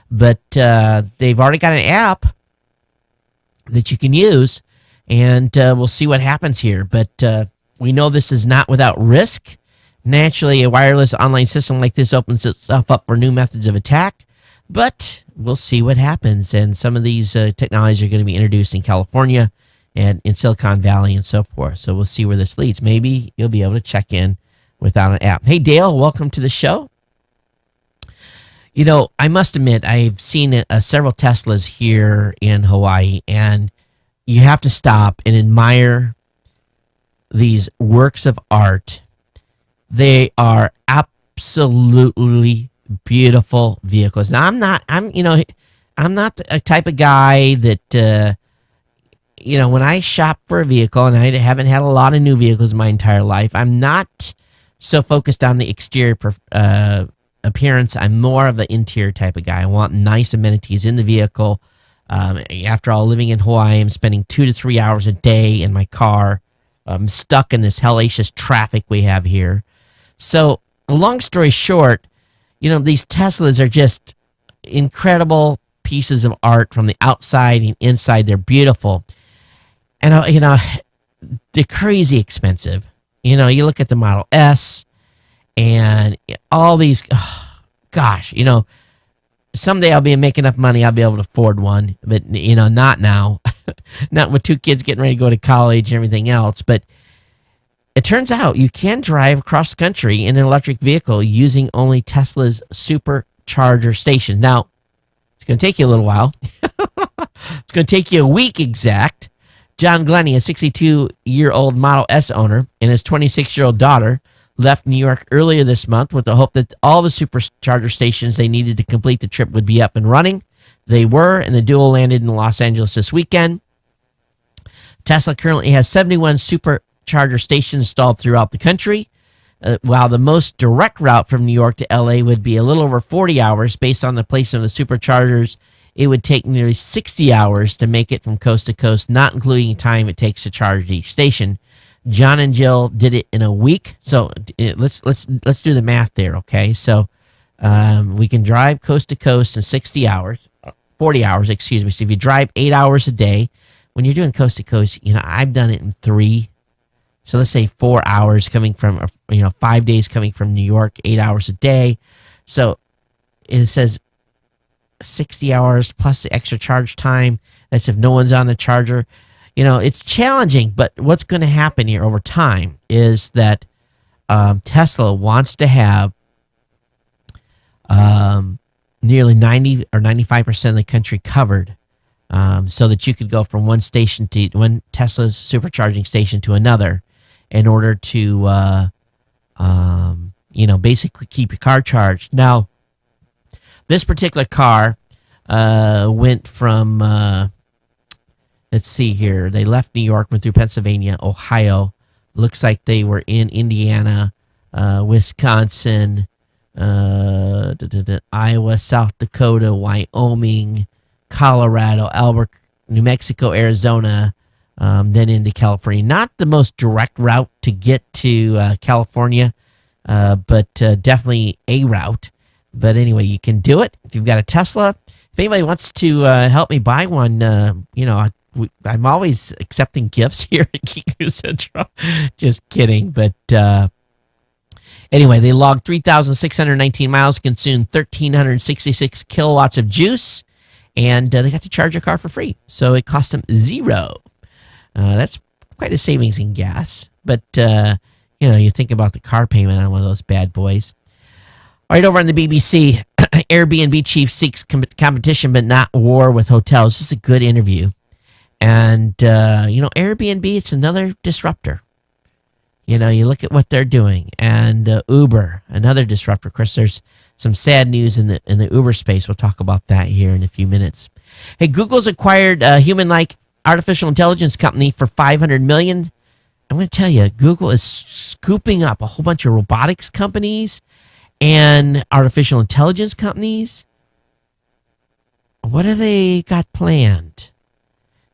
But they've already got an app that you can use, and we'll see what happens here. But we know this is not without risk. Naturally, a wireless online system like this opens itself up for new methods of attack. But we'll see what happens, and some of these technologies are going to be introduced in California and in Silicon Valley and so forth. So we'll see where this leads. Maybe you'll be able to check in without an app. Hey, Dale, welcome to the show. I must admit, I've seen several Teslas here in Hawaii, and you have to stop and admire these works of art. They are absolutely beautiful vehicles. Now, I'm not a type of guy that, when I shop for a vehicle, and I haven't had a lot of new vehicles my entire life, I'm not so focused on the exterior appearance. I'm more of the interior type of guy. I want nice amenities in the vehicle. After all, living in Hawaii, I'm spending 2 to 3 hours a day in my car. I'm stuck in this hellacious traffic we have here. So, long story short, these Teslas are just incredible pieces of art from the outside and inside. They're beautiful. And, they're crazy expensive. You know, you look at the Model S and all these, oh, gosh, you know, someday I'll be making enough money, I'll be able to afford one, but, you know, not now. Not with two kids getting ready to go to college and everything else. But it turns out you can drive across the country in an electric vehicle using only Tesla's supercharger station. Now, it's going to take you a little while. It's going to take you a week exact. John Glennie, a 62-year-old Model S owner, and his 26-year-old daughter left New York earlier this month with the hope that all the supercharger stations they needed to complete the trip would be up and running. They were, and the duo landed in Los Angeles this weekend. Tesla currently has 71 supercharger stations installed throughout the country, while the most direct route from New York to LA would be a little over 40 hours. Based on the placement of the superchargers, it would take nearly 60 hours to make it from coast to coast, not including time it takes to charge each station. John and Jill did it in a week. So let's do the math there, okay? So we can drive coast to coast in 60 hours, 40 hours, excuse me. So if you drive 8 hours a day, when you're doing coast to coast, you know, I've done it in 3. So let's say 4 hours coming from, 5 days coming from New York, 8 hours a day. So it says 60 hours plus the extra charge time. That's if no one's on the charger. You know, it's challenging, but what's going to happen here over time is that Tesla wants to have nearly 90 or 95% of the country covered, so that you could go from one station to one Tesla supercharging station to another in order to, basically keep your car charged. Now, this particular car went from, let's see here. They left New York, went through Pennsylvania, Ohio. Looks like they were in Indiana, Wisconsin, Iowa, South Dakota, Wyoming, Colorado, Albuquerque, New Mexico, Arizona, then into California. Not the most direct route to get to California, but definitely a route. But anyway, you can do it if you've got a Tesla. If anybody wants to help me buy one, I'm always accepting gifts here at Geek Central. Just kidding. But anyway, they logged 3,619 miles, consumed 1,366 kilowatts of juice, and they got to charge your car for free. So it cost them $0. That's quite a savings in gas. But, you think about the car payment on one of those bad boys. All right, over on the BBC, Airbnb chief seeks competition but not war with hotels. This is a good interview. And, Airbnb, it's another disruptor. You look at what they're doing. And Uber, another disruptor. Of course, there's some sad news in the Uber space. We'll talk about that here in a few minutes. Hey, Google's acquired a human-like artificial intelligence company for $500 million. I'm going to tell you, Google is scooping up a whole bunch of robotics companies and artificial intelligence companies. What have they got planned?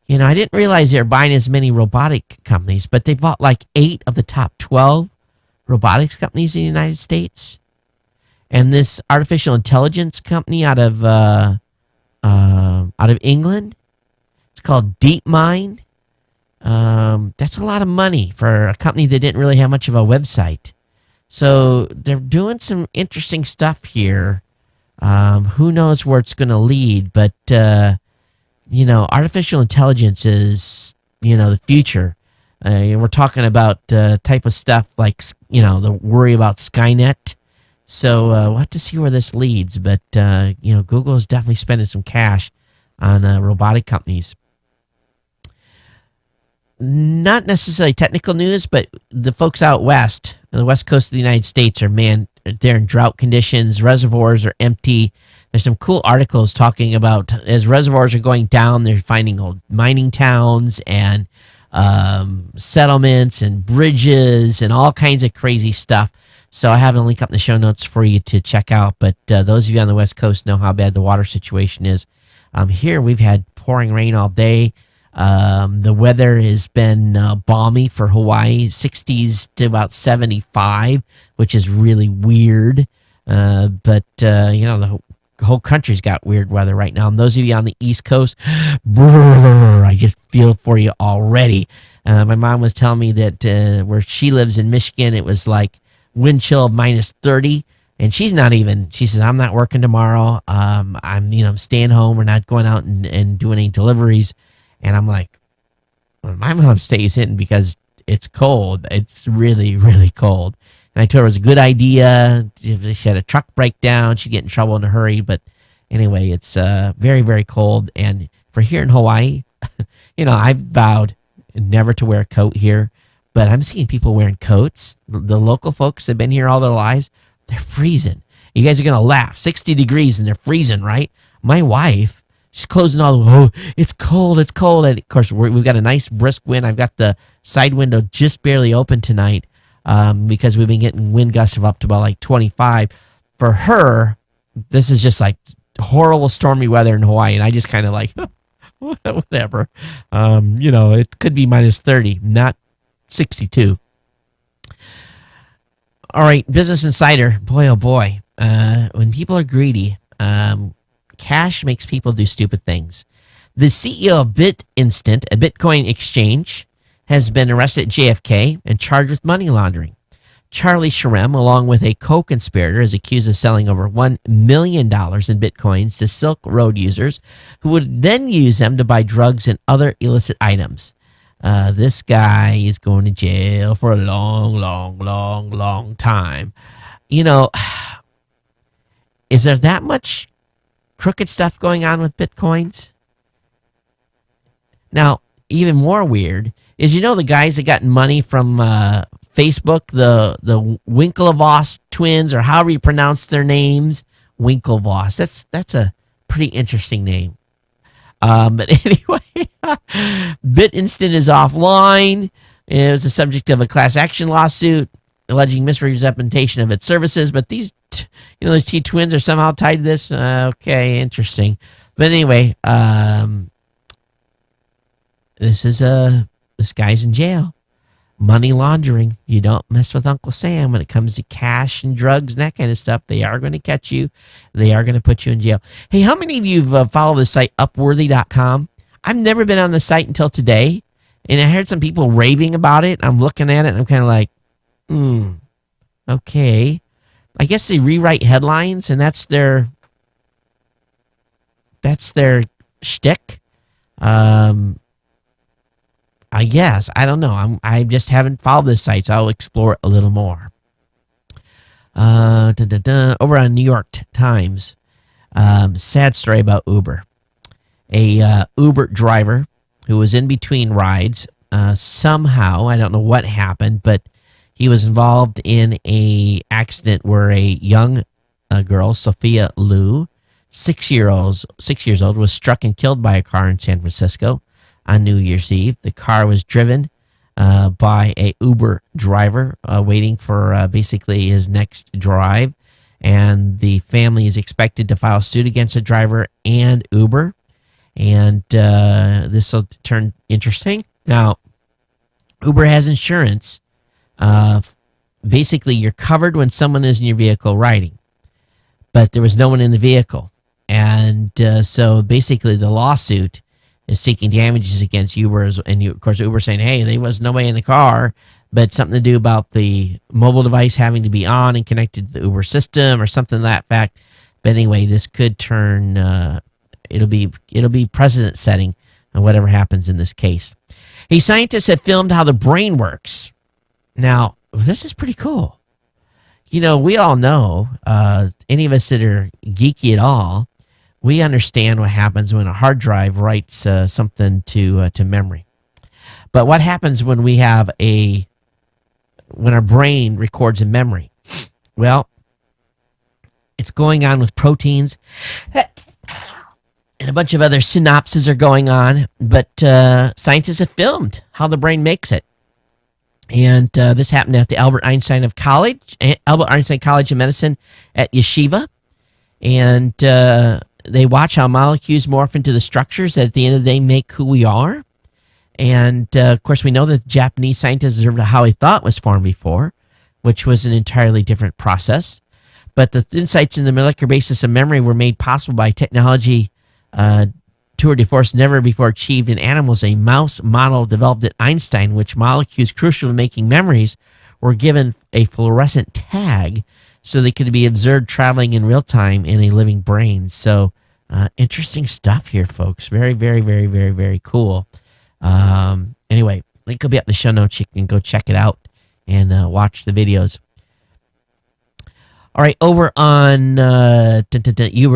I didn't realize they were buying as many robotic companies, but they bought like 8 of the top 12 robotics companies in the United States. And this artificial intelligence company out of England, it's called DeepMind. That's a lot of money for a company that didn't really have much of a website. So they're doing some interesting stuff here. Who knows where it's going to lead, but artificial intelligence is, the future. We're talking about type of stuff like, the worry about Skynet. So we'll have to see where this leads. But, Google is definitely spending some cash on robotic companies. Not necessarily technical news, but the folks out west, on the west coast of the United States, they're in drought conditions. Reservoirs are empty. There's some cool articles talking about as reservoirs are going down, they're finding old mining towns and settlements and bridges and all kinds of crazy stuff. So I have a link up in the show notes for you to check out. But those of you on the West Coast know how bad the water situation is. Here we've had pouring rain all day. The weather has been balmy for Hawaii, 60s to about 75, which is really weird. But the whole country's got weird weather right now. And those of you on the East Coast, I just feel for you already. My mom was telling me that where she lives in Michigan, it was like wind chill of minus 30. And she says, I'm not working tomorrow. I'm staying home. We're not going out and doing any deliveries. And I'm like, well, my mom stays in because it's cold. It's really, really cold. And I told her it was a good idea. If she had a truck breakdown, she'd get in trouble in a hurry. But anyway, it's very, very cold. And for here in Hawaii, I've vowed never to wear a coat here. But I'm seeing people wearing coats. The local folks that have been here all their lives, they're freezing. You guys are going to laugh. 60 degrees and they're freezing, right? My wife, she's closing it's cold, it's cold. And of course, we've got a nice brisk wind. I've got the side window just barely open tonight because we've been getting wind gusts of up to about like 25. For her, this is just like horrible stormy weather in Hawaii. And I just kind of like, whatever. It could be minus 30, not 62. All right, Business Insider. Boy, oh boy. When people are greedy, cash makes people do stupid things. The CEO of BitInstant, a Bitcoin exchange, has been arrested at JFK and charged with money laundering. Charlie Shrem, along with a co-conspirator, is accused of selling over $1 million in Bitcoins to Silk Road users who would then use them to buy drugs and other illicit items. This guy is going to jail for a long, long, long, long time. Is there that much crooked stuff going on with Bitcoins? Now, even more weird is, the guys that got money from Facebook, the Winklevoss twins, or however you pronounce their names, Winklevoss. That's a pretty interesting name. But anyway, BitInstant is offline. It was the subject of a class action lawsuit alleging misrepresentation of its services. But these two twins are somehow tied to this. Okay, interesting. But anyway, this guy's in jail. Money laundering. You don't mess with Uncle Sam when it comes to cash and drugs and that kind of stuff. They are going to catch you. They are going to put you in jail. Hey, how many of you have followed the site Upworthy.com? I've never been on the site until today, and I heard some people raving about it. I'm looking at it, and I'm kind of like, okay. I guess they rewrite headlines, and that's their shtick. I guess. I don't know. I just haven't followed this site, so I'll explore it a little more. Over on New York Times, sad story about Uber. A Uber driver who was in between rides, somehow, I don't know what happened, but he was involved in a accident where a young girl, Sophia Liu, 6 years old, was struck and killed by a car in San Francisco on New Year's Eve. The car was driven by a Uber driver waiting for basically his next drive, and the family is expected to file suit against the driver and Uber, and this will turn interesting. Now, Uber has insurance. Basically, you're covered when someone is in your vehicle riding, but there was no one in the vehicle, and so basically the lawsuit is seeking damages against Uber, and of course Uber saying, hey, there was nobody in the car, but something to do about the mobile device having to be on and connected to the Uber system or something to that fact. But anyway, this could turn it'll be precedent setting on whatever happens in this case. Hey, scientists have filmed how the brain works. Now, this is pretty cool. We all know, any of us that are geeky at all, we understand what happens when a hard drive writes something to memory. But what happens when when our brain records a memory? Well, it's going on with proteins, and a bunch of other synapses are going on. But scientists have filmed how the brain makes it, and this happened at the Albert Einstein College of Medicine at Yeshiva, and they watch how molecules morph into the structures that at the end of the day make who we are. And, of course, we know that Japanese scientists observed how a thought was formed before, which was an entirely different process. But the insights in the molecular basis of memory were made possible by technology tour de force never before achieved in animals. A mouse model developed at Einstein, which molecules crucial to making memories were given a fluorescent tag so they could be observed traveling in real time in a living brain. So interesting stuff here, folks. Very, very, very, very, very cool. Anyway, link will be up in the show notes. You can go check it out and watch the videos. All right, over on Uber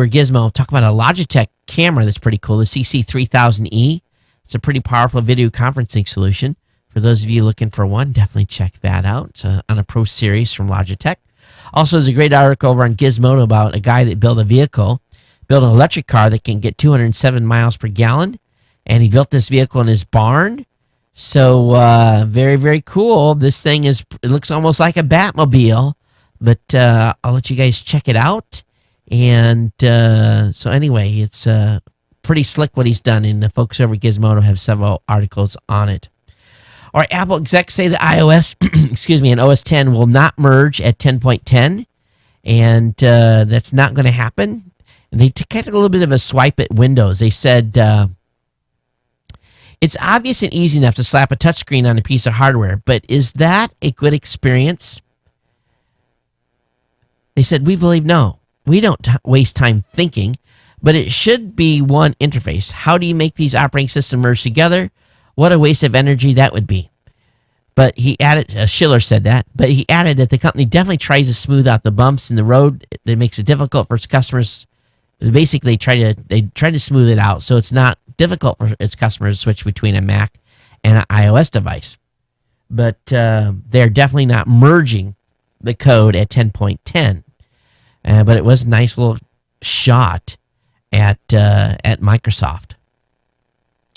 Gizmo, talk about a Logitech camera that's pretty cool, the CC3000E. It's a pretty powerful video conferencing solution. For those of you looking for one, definitely check that out. It's on a Pro Series from Logitech. Also, there's a great article over on Gizmodo about a guy that built an electric car that can get 207 miles per gallon, and he built this vehicle in his barn. So very, very cool. This thing it looks almost like a Batmobile. But I'll let you guys check it out. And so anyway, it's pretty slick what he's done. And the folks over at Gizmodo have several articles on it. All right, Apple execs say the iOS, and OS X will not merge at 10.10. And that's not going to happen. And they took a little bit of a swipe at Windows. They said it's obvious and easy enough to slap a touchscreen on a piece of hardware. But is that a good experience? They said, we believe no. We don't waste time thinking, but it should be one interface. How do you make these operating systems merge together? What a waste of energy that would be. But he added, Schiller said that, but he added that the company definitely tries to smooth out the bumps in the road that makes it difficult for its customers. Basically, they try to smooth it out so it's not difficult for its customers to switch between a Mac and an iOS device. But they're definitely not merging the code at 10.10. But it was a nice little shot at Microsoft.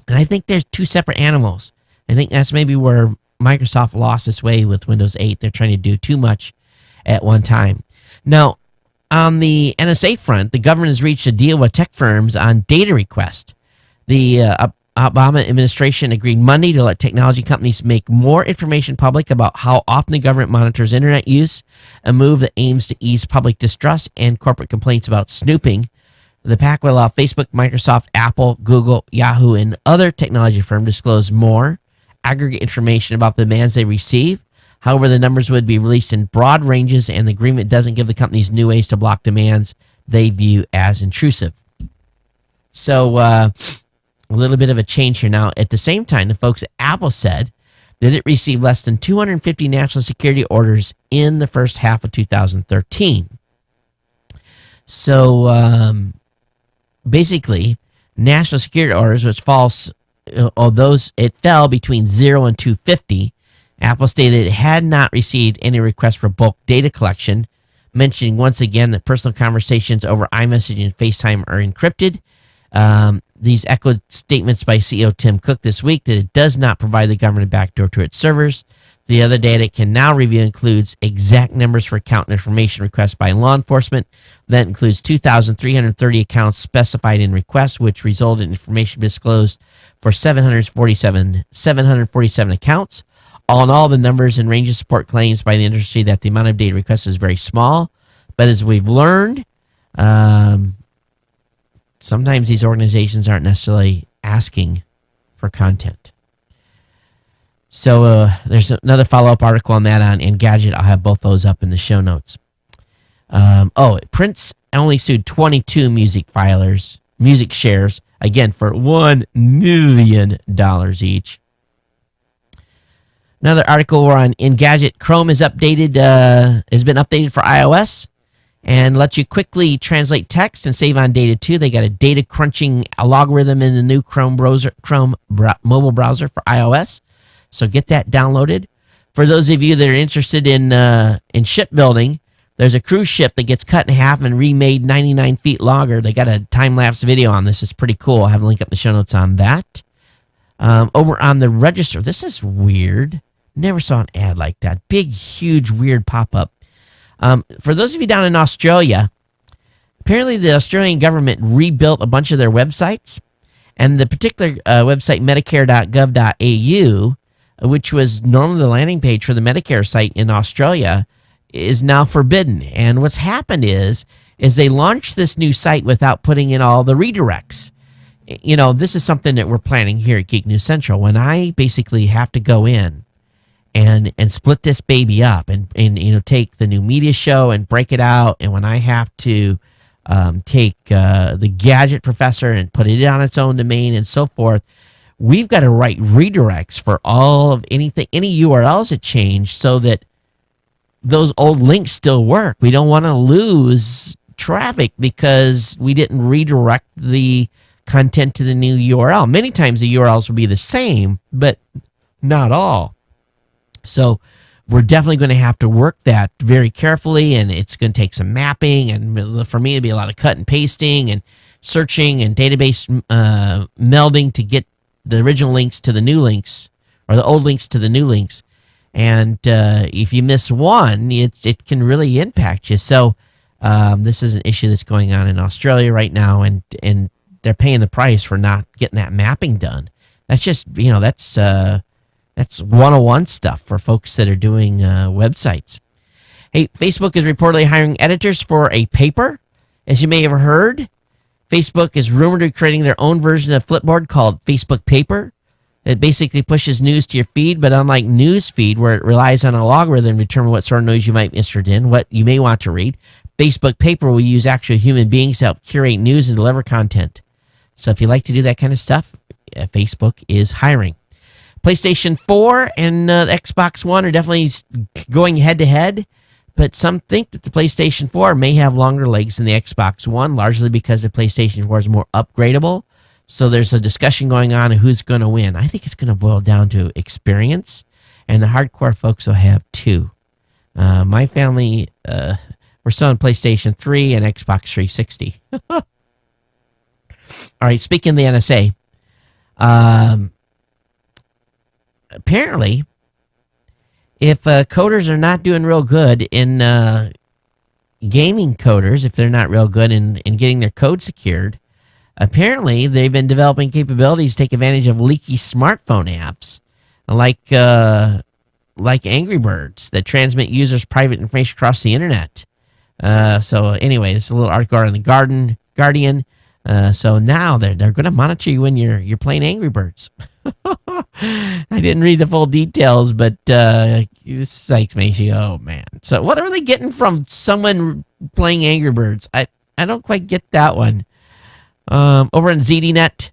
And I think there's two separate animals. I think that's maybe where Microsoft lost its way with Windows 8. They're trying to do too much at one time. Now, on the NSA front, the government has reached a deal with tech firms on data request. The Obama administration agreed Monday to let technology companies make more information public about how often the government monitors internet use, a move that aims to ease public distrust and corporate complaints about snooping. The pact will allow Facebook, Microsoft, Apple, Google, Yahoo, and other technology firms to disclose more aggregate information about the demands they receive. However, the numbers would be released in broad ranges, and the agreement doesn't give the companies new ways to block demands they view as intrusive. So, a little bit of a change here. Now, at the same time, the folks at Apple said that it received less than 250 national security orders in the first half of 2013. So, basically, national security orders, which falls, it fell between 0 and 250. Apple stated it had not received any requests for bulk data collection, mentioning once again that personal conversations over iMessage and FaceTime are encrypted. These echoed statements by CEO Tim Cook this week that it does not provide the government a backdoor to its servers. The other data it can now review includes exact numbers for account information requests by law enforcement. That includes 2,330 accounts specified in requests, which resulted in information disclosed for 747 accounts. All in all, the numbers and ranges support claims by the industry that the amount of data requests is very small. But as we've learned, sometimes these organizations aren't necessarily asking for content. So there's another follow-up article on that on Engadget. I'll have both those up in the show notes. Prince only sued 22 music shares, again, for $1 million each. Another article we're on Engadget. Chrome has been updated for iOS and lets you quickly translate text and save on data too. They got a data crunching algorithm in the new Chrome mobile browser for iOS. So get that downloaded. For those of you that are interested in shipbuilding, there's a cruise ship that gets cut in half and remade 99 feet longer. They got a time-lapse video on this. It's pretty cool. I'll have a link up in the show notes on that. Over on the register, this is weird. Never saw an ad like that. Big, huge, weird pop-up. For those of you down in Australia, apparently the Australian government rebuilt a bunch of their websites, and the particular website, medicare.gov.au, which was normally the landing page for the Medicare site in Australia, is now forbidden. And what's happened is they launched this new site without putting in all the redirects. this is something that we're planning here at Geek News Central. When I basically have to go in and split this baby up and take the new media show and break it out, and when I have to take the Gadget Professor and put it on its own domain and so forth, we've got to write redirects for all of any URLs that change so that those old links still work. We don't want to lose traffic because we didn't redirect the content to the new URL. Many times the URLs will be the same, but not all. So we're definitely going to have to work that very carefully, and it's going to take some mapping, and for me it'd be a lot of cut and pasting and searching and database melding to get the original links to the new links, or the old links to the new links. And if you miss one, it can really impact you. So this is an issue that's going on in Australia right now, and they're paying the price for not getting that mapping done. That's just, that's 101 stuff for folks that are doing websites. Hey, Facebook is reportedly hiring editors for a paper. As you may have heard, Facebook is rumored to be creating their own version of Flipboard called Facebook Paper. It basically pushes news to your feed, but unlike Newsfeed, where it relies on a algorithm to determine what sort of news you might be interested in, what you may want to read, Facebook Paper will use actual human beings to help curate news and deliver content. So if you like to do that kind of stuff, Facebook is hiring. PlayStation 4 and the Xbox One are definitely going head-to-head, but some think that the PlayStation 4 may have longer legs than the Xbox One, largely because the PlayStation 4 is more upgradable. So there's a discussion going on of who's going to win. I think it's going to boil down to experience, and the hardcore folks will have two. My family, we're still on PlayStation 3 and Xbox 360. All right, speaking of the NSA, apparently, if coders are not doing real good in gaming coders, if they're not real good in getting their code secured, apparently they've been developing capabilities to take advantage of leaky smartphone apps like Angry Birds that transmit users' private information across the internet. So anyway, it's a little article on the Guardian. So now they're going to monitor you when you're playing Angry Birds. I didn't read the full details, but this makes you go, oh man. So what are they getting from someone playing Angry Birds? I don't quite get that one. Over in ZDNet,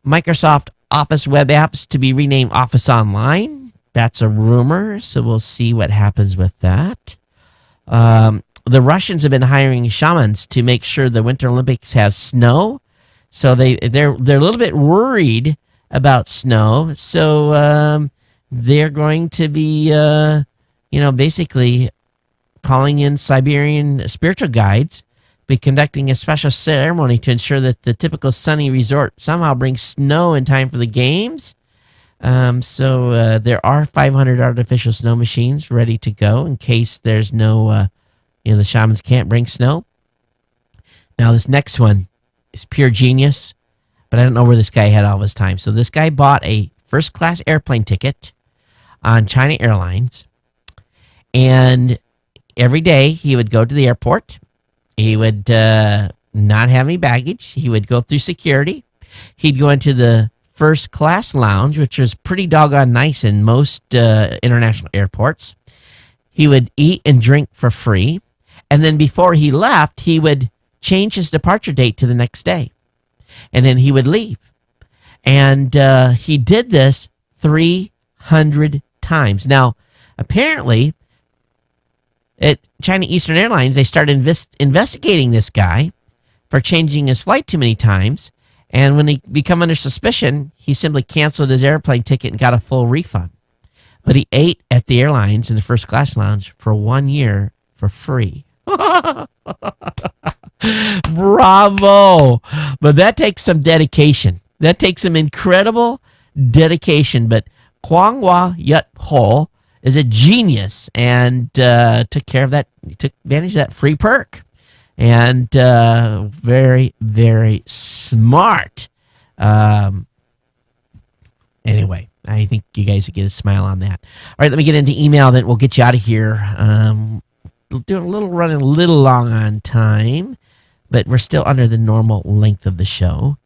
Microsoft Office web apps to be renamed Office Online. That's a rumor, so we'll see what happens with that. The Russians have been hiring shamans to make sure the Winter Olympics have snow. So they're a little bit worried about snow. So they're going to be, basically calling in Siberian spiritual guides, be conducting a special ceremony to ensure that the typical sunny resort somehow brings snow in time for the games. So there are 500 artificial snow machines ready to go in case there's no... the shamans can't bring snow. Now, this next one is pure genius, but I don't know where this guy had all of his time. So this guy bought a first-class airplane ticket on China Airlines, and every day he would go to the airport. He would not have any baggage. He would go through security. He'd go into the first-class lounge, which is pretty doggone nice in most international airports. He would eat and drink for free. And then before he left, he would change his departure date to the next day. And then he would leave. And he did this 300 times. Now, apparently, at China Eastern Airlines, they started investigating this guy for changing his flight too many times. And when he became under suspicion, he simply canceled his airplane ticket and got a full refund. But he ate at the airlines in the first class lounge for 1 year for free. Bravo. But that takes some dedication. That takes some incredible dedication. But Kwang-Wa Yut Ho is a genius and took advantage of that free perk. And very, very smart. Anyway, I think you guys will get a smile on that. All right, let me get into email, then we'll get you out of here. Running a little long on time, but we're still under the normal length of the show.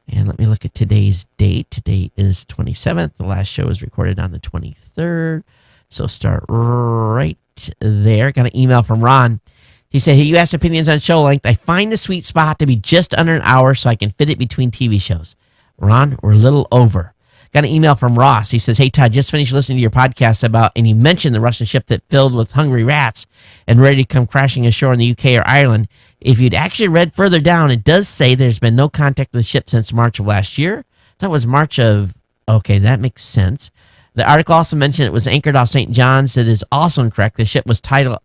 And let me look at today's date. Today is 27th. The last show was recorded on the 23rd. So start right there. Got an email from Ron. He said, hey, you asked opinions on show length. I find the sweet spot to be just under an hour so I can fit it between TV shows. Ron, we're a little over. Got an email from Ross. He says, hey, Todd, just finished listening to your podcast about, and you mentioned the Russian ship that filled with hungry rats and ready to come crashing ashore in the UK or Ireland. If you'd actually read further down, it does say there's been no contact with the ship since March of last year. That was March of, okay, that makes sense. The article also mentioned it was anchored off St. John's. That is also incorrect. The ship was tied up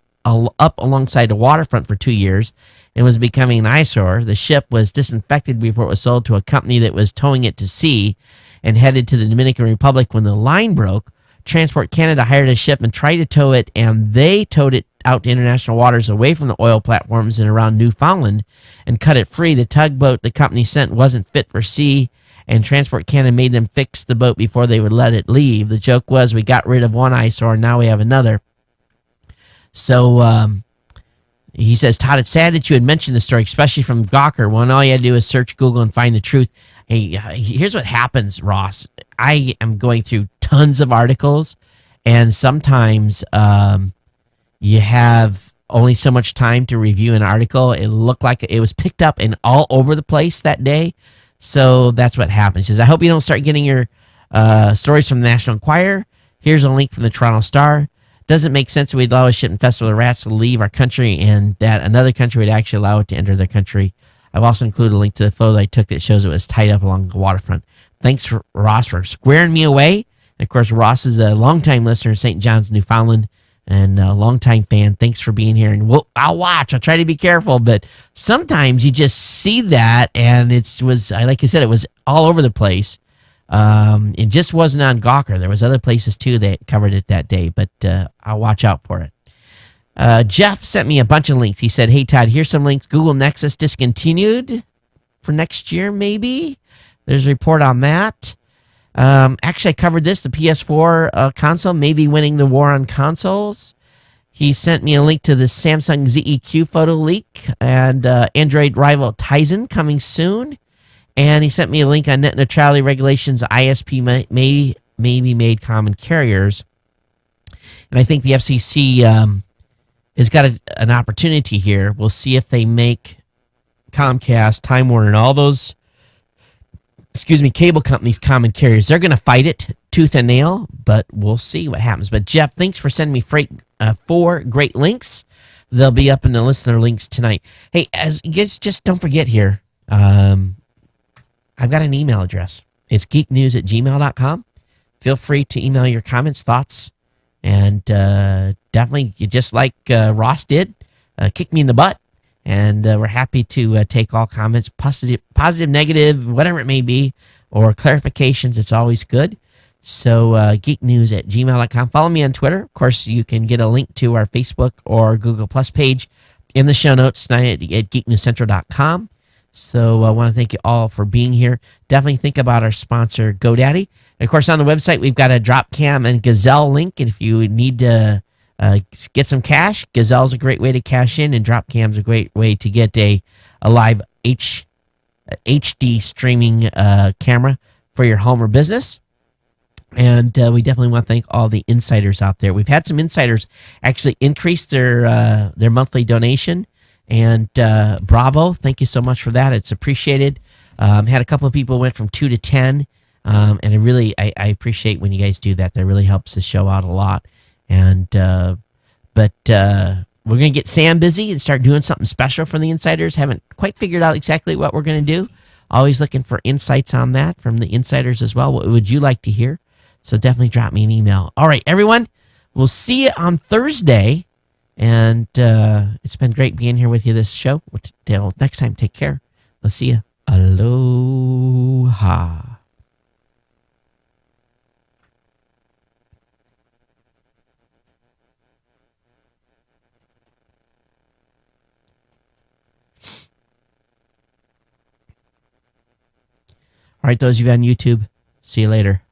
alongside the waterfront for 2 years and was becoming an eyesore. The ship was disinfected before it was sold to a company that was towing it to sea and headed to the Dominican Republic. When the line broke, Transport Canada hired a ship and tried to tow it, and they towed it out to international waters away from the oil platforms and around Newfoundland and cut it free. The tugboat the company sent wasn't fit for sea, and Transport Canada made them fix the boat before they would let it leave. The joke was, we got rid of one eyesore, and now we have another. So he says, Todd, it's sad that you had mentioned the story, especially from Gawker, when all you had to do is search Google and find the truth. Hey, here's what happens, Ross. I am going through tons of articles, and sometimes you have only so much time to review an article. It looked like it was picked up and all over the place that day. So that's what happens. He says, I hope you don't start getting your stories from the National Enquirer. Here's a link from the Toronto Star. Doesn't make sense that we'd allow a ship infested with rats to leave our country and that another country would actually allow it to enter their country. I've also included a link to the photo I took that shows it was tied up along the waterfront. Thanks, for Ross, for squaring me away. And of course, Ross is a longtime listener in St. John's, Newfoundland, and a longtime fan. Thanks for being here. And I'll watch. I'll try to be careful. But sometimes you just see that, and like I said, it was all over the place. It just wasn't on Gawker. There was other places too that covered it that day, but I'll watch out for it. Jeff sent me a bunch of links. He said, hey, Todd, here's some links. Google Nexus discontinued for next year, maybe. There's a report on that. Actually, I covered this. The PS4 console may be winning the war on consoles. He sent me a link to the Samsung ZEQ photo leak and Android rival Tizen coming soon. And he sent me a link on net neutrality regulations. ISP may be made common carriers. And I think the FCC has got an opportunity here. We'll see if they make Comcast, Time Warner, and all those, cable companies common carriers. They're going to fight it tooth and nail, but we'll see what happens. But Jeff, thanks for sending me 4 great links. They'll be up in the listener links tonight. Hey, as you guys, just don't forget here, I've got an email address. It's geeknews@gmail.com. Feel free to email your comments, thoughts, and definitely, just like Ross did, kick me in the butt. And we're happy to take all comments, positive, negative, whatever it may be, or clarifications. It's always good. So geeknews@gmail.com. Follow me on Twitter. Of course, you can get a link to our Facebook or Google Plus page in the show notes tonight at geeknewscentral.com. So I want to thank you all for being here. Definitely think about our sponsor, GoDaddy. And of course, on the website, we've got a Dropcam and Gazelle link. And if you need to get some cash, Gazelle's a great way to cash in, and Dropcam's a great way to get a live HD streaming camera for your home or business. And we definitely want to thank all the insiders out there. We've had some insiders actually increase their monthly donation. And bravo, thank you so much for that. It's appreciated. Had a couple of people went from 2 to 10, and I appreciate when you guys do that. That really helps the show out a lot. And but we're gonna get Sam busy and start doing something special for the insiders. Haven't quite figured out exactly what we're gonna do. Always looking for insights on that from the insiders as well. What would you like to hear? So definitely drop me an email. All right, everyone, we'll see you on Thursday. And it's been great being here with you this show. Till next time, take care. We'll see you. Aloha. All right, those of you on YouTube, see you later.